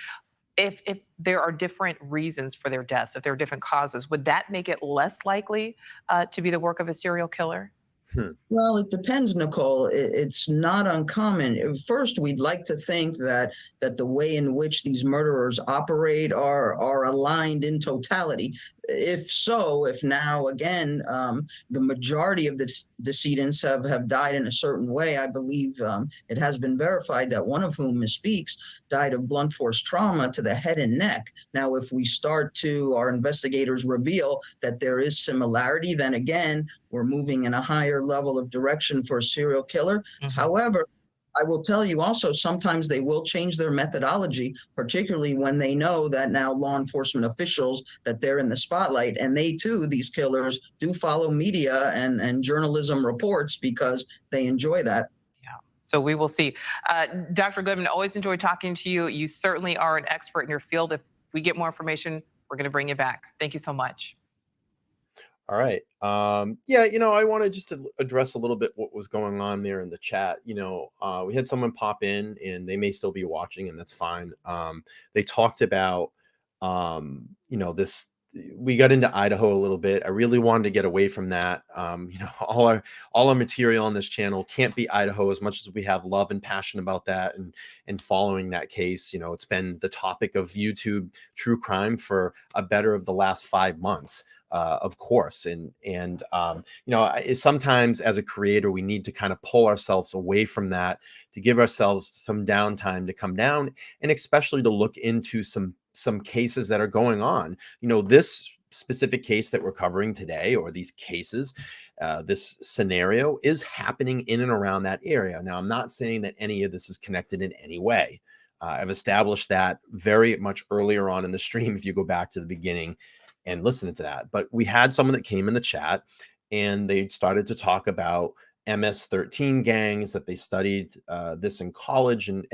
If there are different reasons for their deaths, if there are different causes, would that make it less likely to be the work of a serial killer? Well, it depends, Nicole. It's not uncommon. First, we'd like to think that the way in which these murderers operate are aligned in totality. If now again the majority of the decedents have died in a certain way, I believe it has been verified that one of whom misspeaks died of blunt force trauma to the head and neck. Now, if we start to our investigators reveal that there is similarity, then again we're moving in a higher level of direction for a serial killer. However, I will tell you also, sometimes they will change their methodology, particularly when they know that now law enforcement officials, that they're in the spotlight. And they too, these killers, do follow media and journalism reports because they enjoy that. So we will see. Dr. Goodman, always enjoy talking to you. You certainly are an expert in your field. If we get more information, we're going to bring you back. Thank you so much. All right. Yeah, I want to just address a little bit what was going on there in the chat. We had someone pop in and they may still be watching, and that's fine. They talked about, this, we got into Idaho a little bit. I really wanted to get away from that. All our material on this channel can't be Idaho, as much as we have love and passion about that and following that case. It's been the topic of YouTube true crime for a better of the last 5 months. Of course. And sometimes as a creator, we need to kind of pull ourselves away from that to give ourselves some downtime to come down, and especially to look into some cases that are going on. This specific case that we're covering today, or these cases, this scenario is happening in and around that area. Now, I'm not saying that any of this is connected in any way. I've established that very much earlier on in the stream, if you go back to the beginning and listen to that. But we had someone that came in the chat and they started to talk about MS-13 gangs, that they studied this in college. And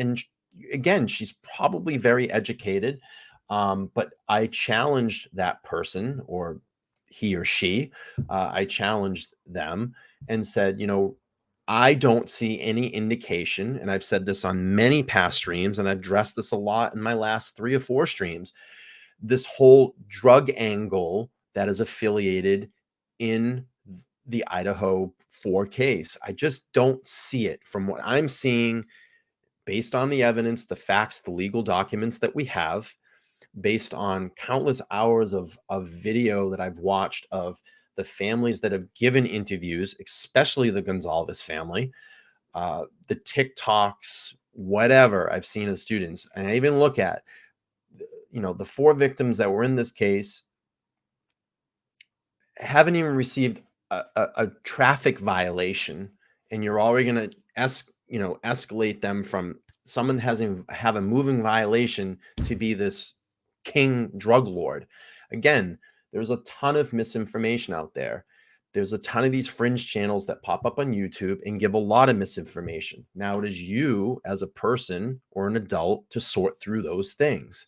again, she's probably very educated. But I challenged that person, or he or she, I challenged them and said, I don't see any indication, and I've said this on many past streams, and I've addressed this a lot in my last 3 or 4 streams, this whole drug angle that is affiliated in the Idaho 4 case. I just don't see it from what I'm seeing, based on the evidence, the facts, the legal documents that we have, based on countless hours of video that I've watched of the families that have given interviews, especially the Gonzalez family, the TikToks, whatever I've seen of students. And I even look at, the 4 victims that were in this case haven't even received a traffic violation, and you're already going to escalate them from someone have a moving violation to be this king drug lord. Again, there's a ton of misinformation out there. There's a ton of these fringe channels that pop up on YouTube and give a lot of misinformation. Now it is you as a person or an adult to sort through those things.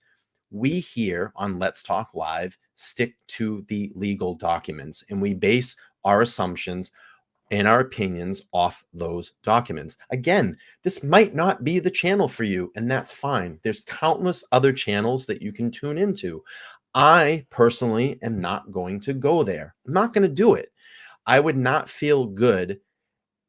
We here on Let's Talk Live stick to the legal documents, and we base our assumptions and our opinions off those documents. Again, this might not be the channel for you, and that's fine. There's countless other channels that you can tune into. I personally am not going to go there. I'm not going to do it. I would not feel good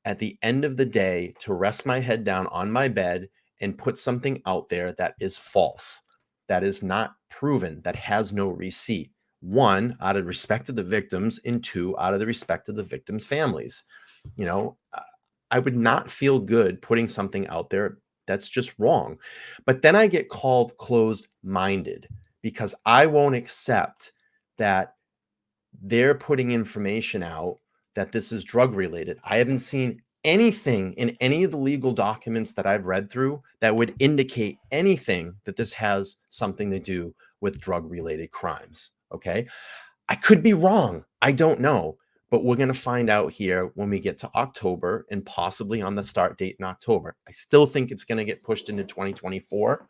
at the end of the day to rest my head down on my bed and put something out there that is false, that is not proven, that has no receipt. 1, out of respect to the victims, and 2, out of the respect of the victims' families. I would not feel good putting something out there that's just wrong. But then I get called closed-minded because I won't accept that they're putting information out that this is drug related. I haven't seen anything in any of the legal documents that I've read through that would indicate anything that this has something to do with drug related crimes. Okay. I could be wrong. I don't know, but we're going to find out here when we get to October, and possibly on the start date in October. I still think it's going to get pushed into 2024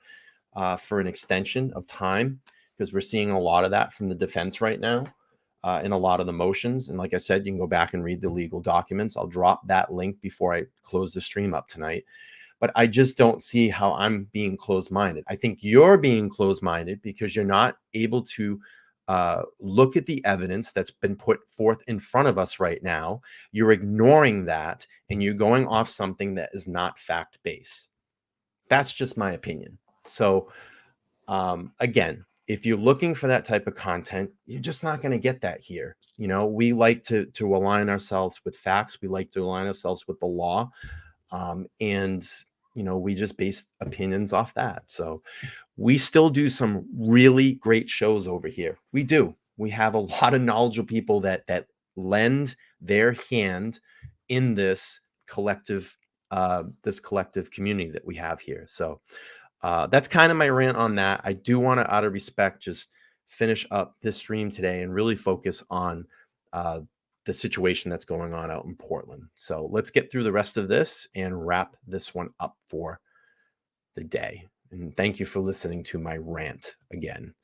for an extension of time, because we're seeing a lot of that from the defense right now. in a lot of the motions. And like I said, you can go back and read the legal documents. I'll drop that link before I close the stream up tonight. But I just don't see how I'm being closed-minded. I think you're being closed-minded because you're not able to look at the evidence that's been put forth in front of us right now. You're ignoring that, and you're going off something that is not fact-based. That's just my opinion. So again, if you're looking for that type of content, you're just not going to get that here. You know, we like to align ourselves with facts. We like to align ourselves with the law. And you know, we just base opinions off that. So we still do some really great shows over here. We do. We have a lot of knowledgeable people that lend their hand in this collective community that we have here. So that's kind of my rant on that. I do want to, out of respect, just finish up this stream today and really focus on the situation that's going on out in Portland. So let's get through the rest of this and wrap this one up for the day. And thank you for listening to my rant again.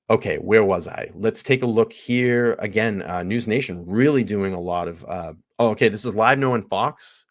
Okay, where was I? Let's take a look here again. News Nation really doing a lot of. Okay, this is Live Now on Fox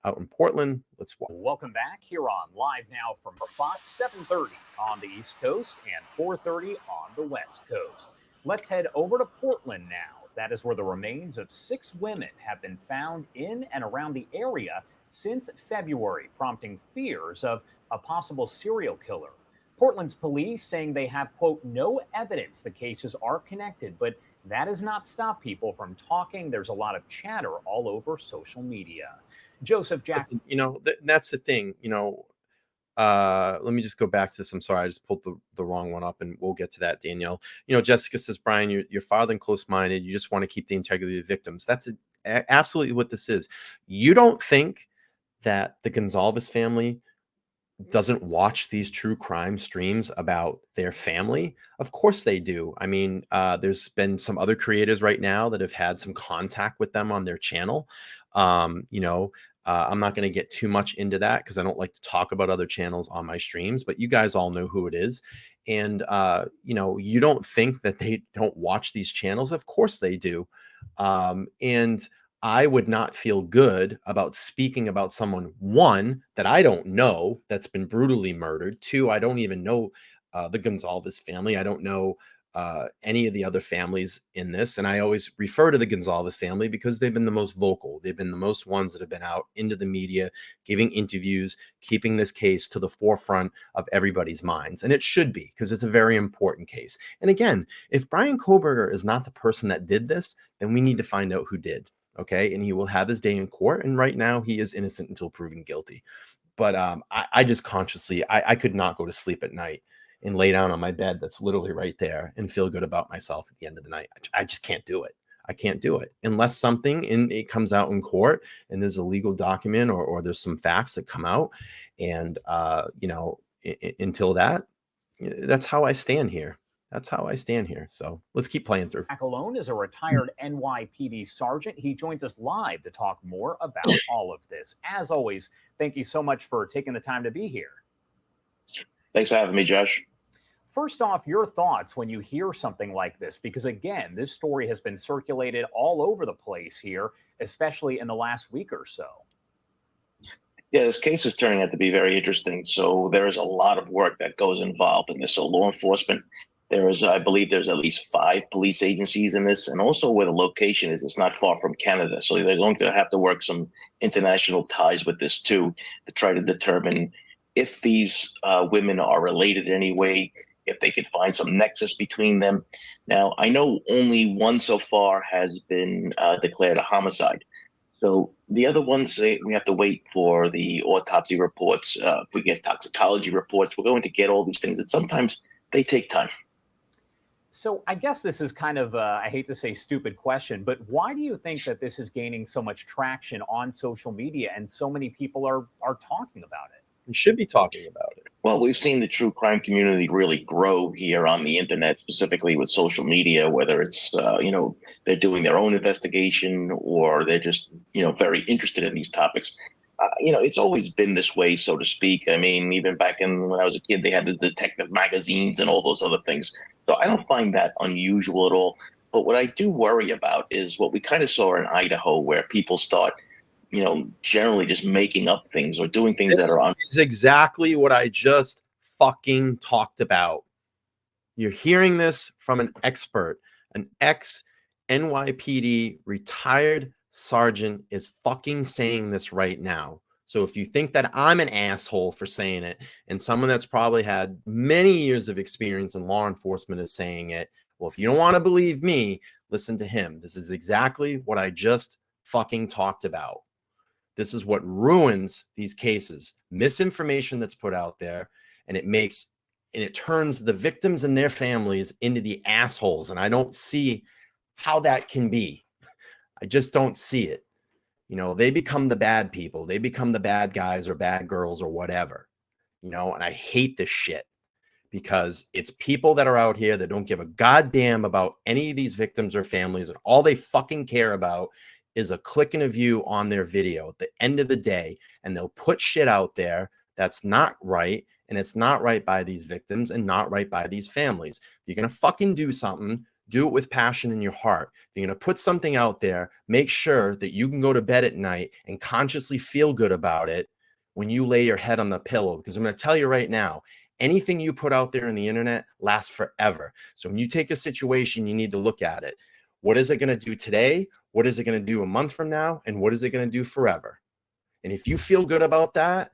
out in Portland. Let's watch. Welcome back here on Live Now from Fox, 7:30 on the East Coast and 4:30 on the West Coast. Let's head over to Portland now. That is where the remains of 6 women have been found in and around the area since February, prompting fears of a possible serial killer. Portland's police saying they have, quote, no evidence the cases are connected, but that has not stopped people from talking. There's a lot of chatter all over social media. Joseph Jackson. You know, that's the thing, you know. Let me just go back to this. I'm sorry, I just pulled the wrong one up, and we'll get to that, Danielle. You know, Jessica says, Brian, you're farther than close-minded. You just want to keep the integrity of the victims. That's absolutely what this is. You don't think that the Gonzalez family doesn't watch these true crime streams about their family? Of course they do. I mean, there's been some other creators right now that have had some contact with them on their channel. You know, I'm not going to get too much into that because I don't like to talk about other channels on my streams, but you guys all know who it is. And, you know, you don't think that they don't watch these channels. Of course they do. And I would not feel good about speaking about someone, one, that I don't know that's been brutally murdered. Two, I don't even know the Gonzalez family. I don't know any of the other families in this. And I always refer to the Gonzalez family because they've been the most vocal. They've been the most ones that have been out into the media, giving interviews, keeping this case to the forefront of everybody's minds. And it should be, because it's a very important case. And again, if Brian Koberger is not the person that did this, then we need to find out who did. Okay. And he will have his day in court. And right now he is innocent until proven guilty. But I just consciously, I could not go to sleep at night and lay down on my bed that's literally right there and feel good about myself at the end of the night. I just can't do it. I can't do it unless something it comes out in court and there's a legal document or there's some facts that come out. And, you know, until that's how I stand here. That's how I stand here. So let's keep playing through. Jack Alone is a retired NYPD sergeant. He joins us live to talk more about all of this. As always, thank you so much for taking the time to be here. Thanks for having me, Josh. First off, your thoughts when you hear something like this, because again, this story has been circulated all over the place here, especially in the last week or so. Yeah, this case is turning out to be very interesting. So there is a lot of work that goes involved in this. So law enforcement, I believe there's at least 5 police agencies in this, and also where the location is, it's not far from Canada. So they're going to have to work some international ties with this too, to try to determine if these women are related in any way, if they could find some nexus between them. Now, I know only one so far has been declared a homicide. So the other ones, we have to wait for the autopsy reports. If we get toxicology reports, we're going to get all these things, and sometimes they take time. So I guess this is kind of, I hate to say stupid question, but why do you think that this is gaining so much traction on social media and so many people are talking about it? We should be talking about it. Well, we've seen the true crime community really grow here on the internet, specifically with social media, whether it's, you know, they're doing their own investigation or they're just, you know, very interested in these topics. You know, it's always been this way, so to speak. I mean, even back when I was a kid, they had the detective magazines and all those other things. So I don't find that unusual at all. But what I do worry about is what we kind of saw in Idaho, where people start, generally just making up things or doing things that are This is exactly what I just fucking talked about. You're hearing this from an expert, an ex-NYPD retired sergeant is fucking saying this right now. So if you think that I'm an asshole for saying it, and someone that's probably had many years of experience in law enforcement is saying it, well, if you don't want to believe me, listen to him. This is exactly what I just fucking talked about. This is what ruins these cases. Misinformation that's put out there, and it turns the victims and their families into the assholes. And I don't see how that can be. I just don't see it. They become the bad people. They become the bad guys or bad girls or whatever, and I hate this shit because it's people that are out here that don't give a goddamn about any of these victims or families. And all they fucking care about is a click and a view on their video at the end of the day. And they'll put shit out there that's not right. And it's not right by these victims and not right by these families. If you're going to fucking do something, do it with passion in your heart. If you're going to put something out there, make sure that you can go to bed at night and consciously feel good about it when you lay your head on the pillow. Because I'm going to tell you right now, anything you put out there on the internet lasts forever. So when you take a situation, you need to look at it. What is it going to do today? What is it going to do a month from now? And what is it going to do forever? And if you feel good about that,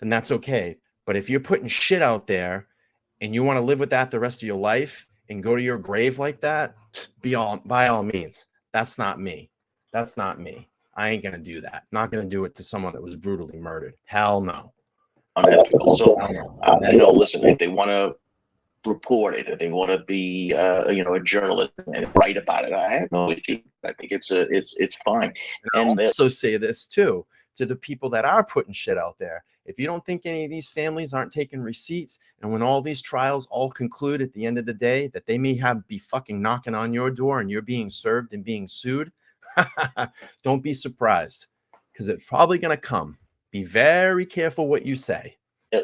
then that's okay. But if you're putting shit out there and you want to live with that the rest of your life and go to your grave like that, by all means, that's not me. That's not me. I ain't going to do that. Not going to do it to someone that was brutally murdered. Hell no. Unethical. So, listen, if they want to report it, if they want to be, a journalist and write about it, I have no issue. I think it's fine. And I'll also say this too to the people that are putting shit out there. If you don't think any of these families aren't taking receipts, and when all these trials all conclude at the end of the day, that they may be fucking knocking on your door and you're being served and being sued, don't be surprised, because it's probably going to come. Be very careful what you say.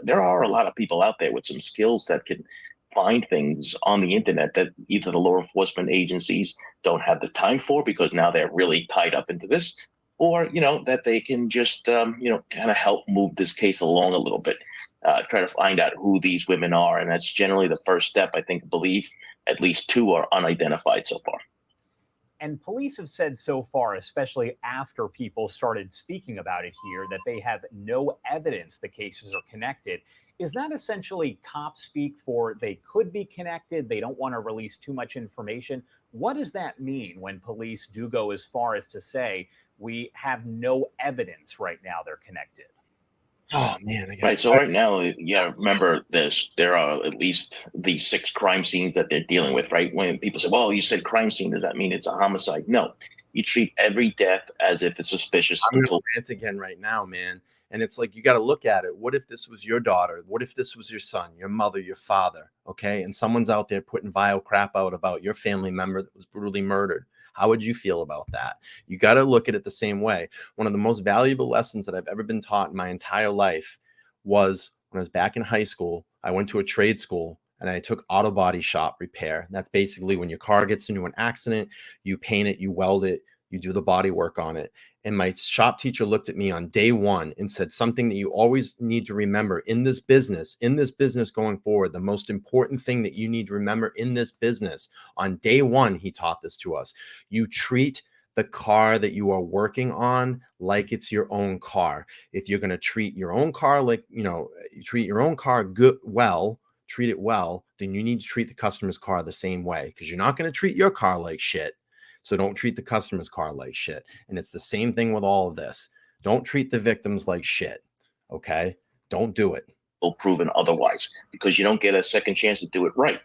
There are a lot of people out there with some skills that can find things on the internet that either the law enforcement agencies don't have the time for because now they're really tied up into this, or, that they can just, kind of help move this case along a little bit, try to find out who these women are. And that's generally the first step. I believe at least 2 are unidentified so far. And police have said so far, especially after people started speaking about it here, that they have no evidence the cases are connected. Is that essentially cop speak for they could be connected? They don't want to release too much information. What does that mean when police do go as far as to say we have no evidence right now they're connected? Oh man, right. So right now, remember this, there are at least the 6 crime scenes that they're dealing with, right? When people say, well, you said crime scene, does that mean it's a homicide? No, you treat every death as if it's suspicious. I'm going to rant again right now, man. And it's like, you got to look at it. What if this was your daughter? What if this was your son, your mother, your father? Okay. And someone's out there putting vile crap out about your family member that was brutally murdered. How would you feel about that? You got to look at it the same way. One of the most valuable lessons that I've ever been taught in my entire life was when I was back in high school. I went to a trade school and I took auto body shop repair. That's basically when your car gets into an accident, you paint it, you weld it, you do the body work on it. And my shop teacher looked at me on day one and said, something that you always need to remember in this business going forward, the most important thing that you need to remember in this business, on day one, he taught this to us. You treat the car that you are working on like it's your own car. If you're going to treat your own car like, you treat your own car treat it well, then you need to treat the customer's car the same way, because you're not going to treat your car like shit. So don't treat the customer's car like shit. And it's the same thing with all of this. Don't treat the victims like shit. Okay? Don't do it. Proven otherwise, because you don't get a second chance to do it right.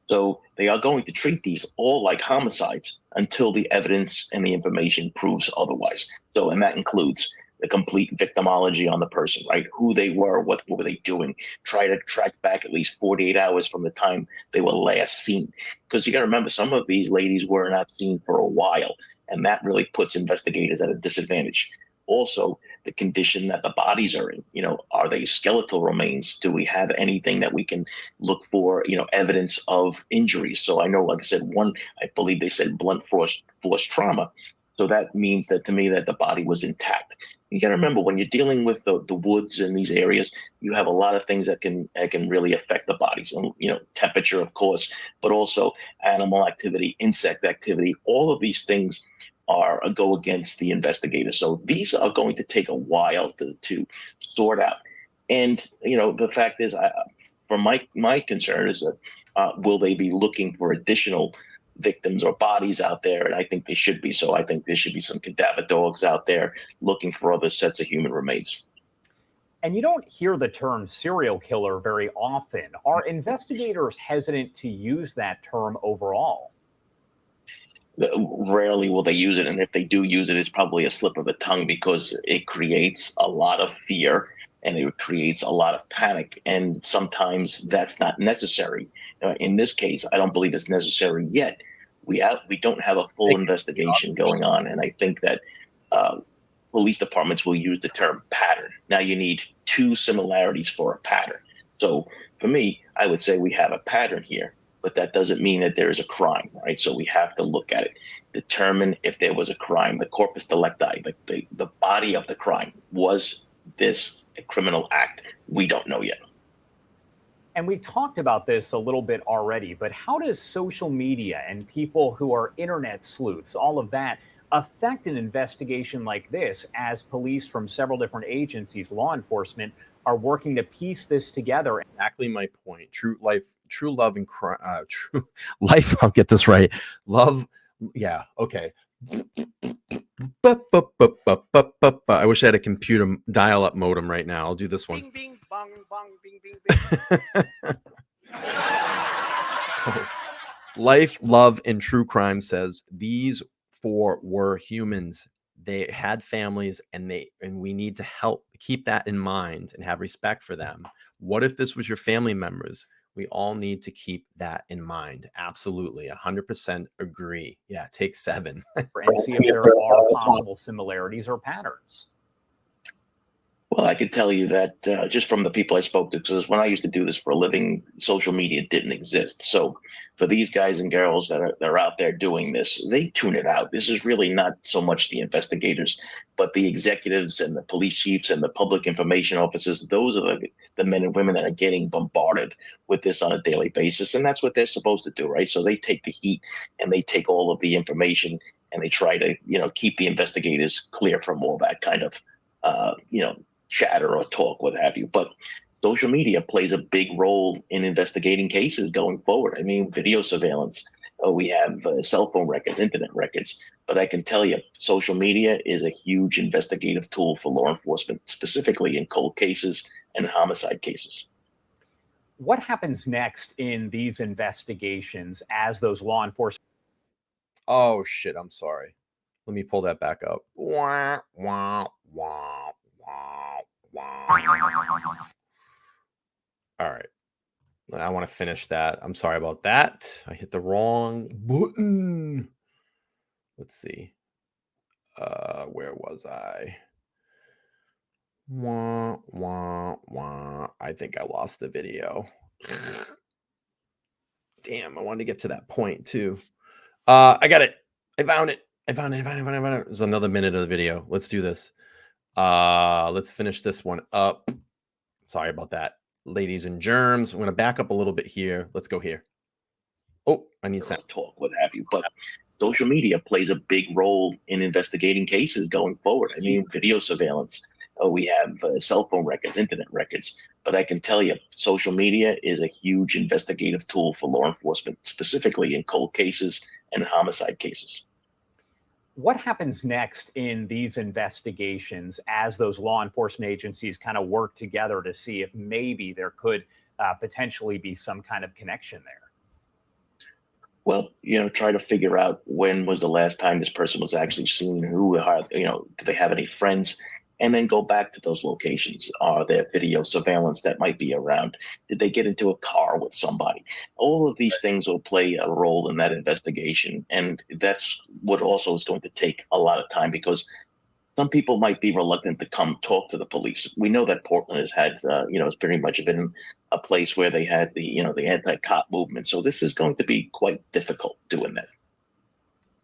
So they are going to treat these all like homicides until the evidence and the information proves otherwise. So, and that includes the complete victimology on the person, right? Who they were, what were they doing? Try to track back at least 48 hours from the time they were last seen. Because you got to remember, some of these ladies were not seen for a while, and that really puts investigators at a disadvantage. Also, the condition that the bodies are in. Are they skeletal remains? Do we have anything that we can look for, evidence of injuries? So I know, like I said, I believe they said blunt force trauma. So that means that to me that the body was intact. You got to remember, when you're dealing with the woods in these areas, you have a lot of things that can really affect the bodies. And, temperature, of course, but also animal activity, insect activity. All of these things go against the investigator. So these are going to take a while to sort out. And the fact is, from my concern is that will they be looking for additional victims or bodies out there? And I think they should be. So I think there should be some cadaver dogs out there looking for other sets of human remains. And you don't hear the term serial killer very often. Are investigators hesitant to use that term overall? Rarely will they use it. And if they do use it, it's probably a slip of the tongue, because it creates a lot of fear and it creates a lot of panic. And sometimes that's not necessary. In this case, I don't believe it's necessary yet. We don't have a full investigation going on. And I think that police departments will use the term pattern. Now you need two similarities for a pattern. So for me, I would say we have a pattern here, but that doesn't mean that there is a crime, right? So we have to look at it, determine if there was a crime, the corpus delicti, the body of the crime. Was this a criminal act? We don't know yet. And we talked about this a little bit already, but how does social media and people who are internet sleuths, all of that, affect an investigation like this, as police from several different agencies, law enforcement, are working to piece this together? Exactly my point. True love and crime. True life. I'll get this right. Love. Yeah. Okay. I wish I had a computer dial-up modem right now. I'll do this one. Bing, bing, bong, bong, bing, bing, bing. So, life, love, and true crime says these four were humans. They had families, and we need to help keep that in mind and have respect for them. What if this was your family members? We all need to keep that in mind. Absolutely. 100% agree. Yeah. Take 7. And see if there are possible similarities or patterns. Well, I could tell you that just from the people I spoke to, because when I used to do this for a living, social media didn't exist. So for these guys and girls that are out there doing this, they tune it out. This is really not so much the investigators, but the executives and the police chiefs and the public information officers. Those are the men and women that are getting bombarded with this on a daily basis. And that's what they're supposed to do, right? So they take the heat and they take all of the information and they try to, keep the investigators clear from all that kind of, chatter or talk, what have you. But social media plays a big role in investigating cases going forward. I mean, video surveillance, we have cell phone records, internet records. But I can tell you, social media is a huge investigative tool for law enforcement, specifically in cold cases and homicide cases. What happens next in these investigations as those law enforcement? Oh, shit. I'm sorry. Let me pull that back up. Wah, wah, wah. All right. I want to finish that. I'm sorry about that. I hit the wrong button. Let's see. Where was I? Wah, wah, wah. I think I lost the video. Damn, I wanted to get to that point too. I got it. I found it. There's another minute of the video. Let's do this. Let's finish this one up. Sorry about that, ladies and germs. I'm going to back up a little bit here. Let's go here. Oh, I need sound. Talk, what have you. But social media plays a big role in investigating cases going forward. I mean, video surveillance, we have cell phone records, internet records. But I can tell you, social media is a huge investigative tool for law enforcement, specifically in cold cases and homicide cases. What happens next in these investigations as those law enforcement agencies kind of work together to see if maybe there could potentially be some kind of connection there? Well, try to figure out when was the last time this person was actually seen, who are, do they have any friends? And then go back to those locations. Are there video surveillance that might be around? Did they get into a car with somebody? All of these things will play a role in that investigation. And that's what also is going to take a lot of time, because some people might be reluctant to come talk to the police. We know that Portland has had, it's pretty much been a place where they had the anti-cop movement. So this is going to be quite difficult doing that.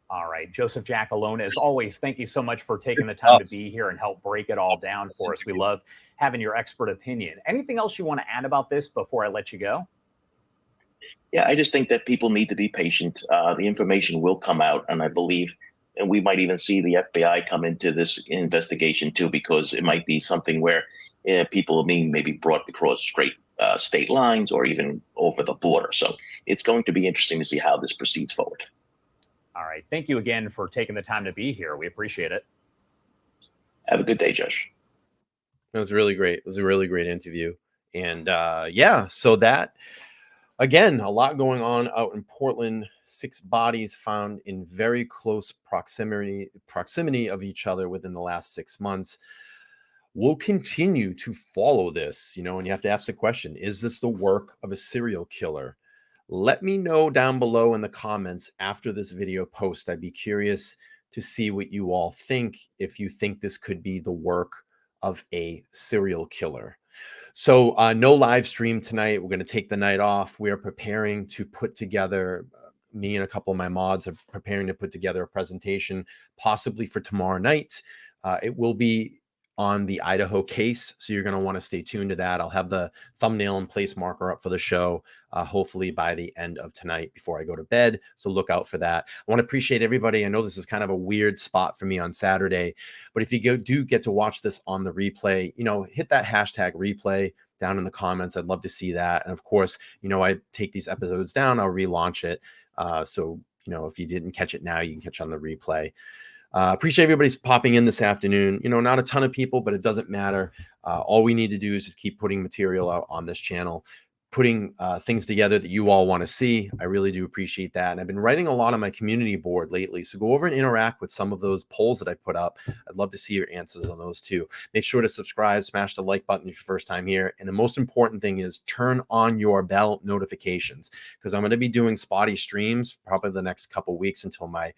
All right, Joseph Giacalone, as always, thank you so much for taking Good the time stuff. to be here and help break it all down for us. We love having your expert opinion. Anything else you want to add about this before I let you go? Yeah, I just think that people need to be patient. The information will come out, and I believe, and we might even see the FBI come into this investigation too, because it might be something where people are being maybe brought across straight state lines or even over the border. So it's going to be interesting to see how this proceeds forward. All right. Thank you again for taking the time to be here. We appreciate it. Have a good day, Josh. That was really great. It was a really great interview. And yeah, so that, again, a lot going on out in Portland. 6 bodies found in very close proximity of each other within the last 6 months. We'll continue to follow this, and you have to ask the question, is this the work of a serial killer? Let me know down below in the comments after this video post. I'd be curious to see what you all think, if you think this could be the work of a serial killer. So no live stream tonight. We're going to take the night off. We are preparing to put together, me and a couple of my mods are preparing to put together a presentation, possibly for tomorrow night. It will be on the Idaho case, so you're going to want to stay tuned to that. I'll have the thumbnail and place marker up for the show, hopefully by the end of tonight before I go to bed. So look out for that. I want to appreciate everybody. I know this is kind of a weird spot for me on Saturday, but if you do get to watch this on the replay, hit that hashtag replay down in the comments. I'd love to see that. And of course, I take these episodes down, I'll relaunch it. So, if you didn't catch it now, you can catch on the replay. Appreciate everybody's popping in this afternoon. Not a ton of people, but it doesn't matter. All we need to do is just keep putting material out on this channel, putting things together that you all want to see. I really do appreciate that. And I've been writing a lot on my community board lately. So go over and interact with some of those polls that I put up. I'd love to see your answers on those too. Make sure to subscribe, smash the like button if you're first time here. And the most important thing is turn on your bell notifications, because I'm going to be doing spotty streams probably the next couple weeks until my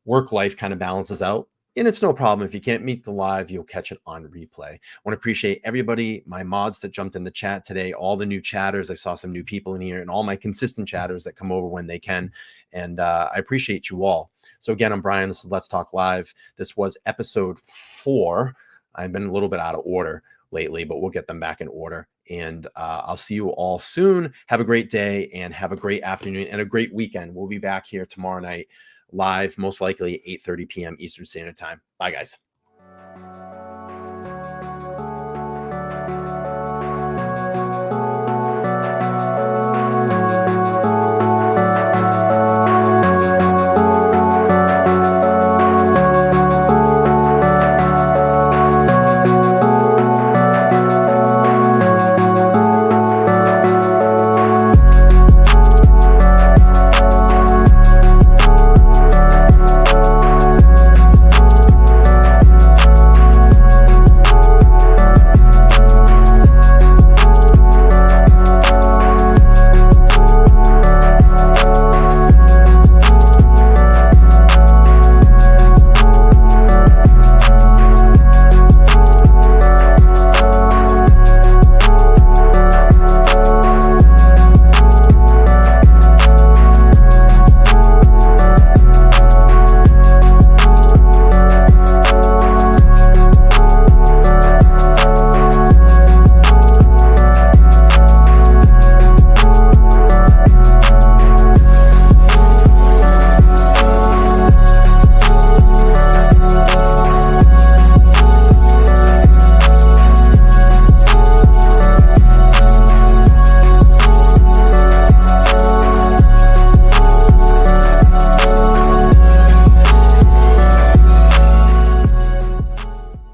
work life kind of balances out. And it's no problem. If you can't meet the live, you'll catch it on replay. I want to appreciate everybody, my mods that jumped in the chat today, all the new chatters. I saw some new people in here, and all my consistent chatters that come over when they can. And I appreciate you all. So again, I'm Brian. This is Let's Talk Live. This was episode 4. I've been a little bit out of order lately, but we'll get them back in order. And I'll see you all soon. Have a great day and have a great afternoon and a great weekend. We'll be back here tomorrow night live, most likely 8:30 p.m. Eastern Standard Time. Bye, guys.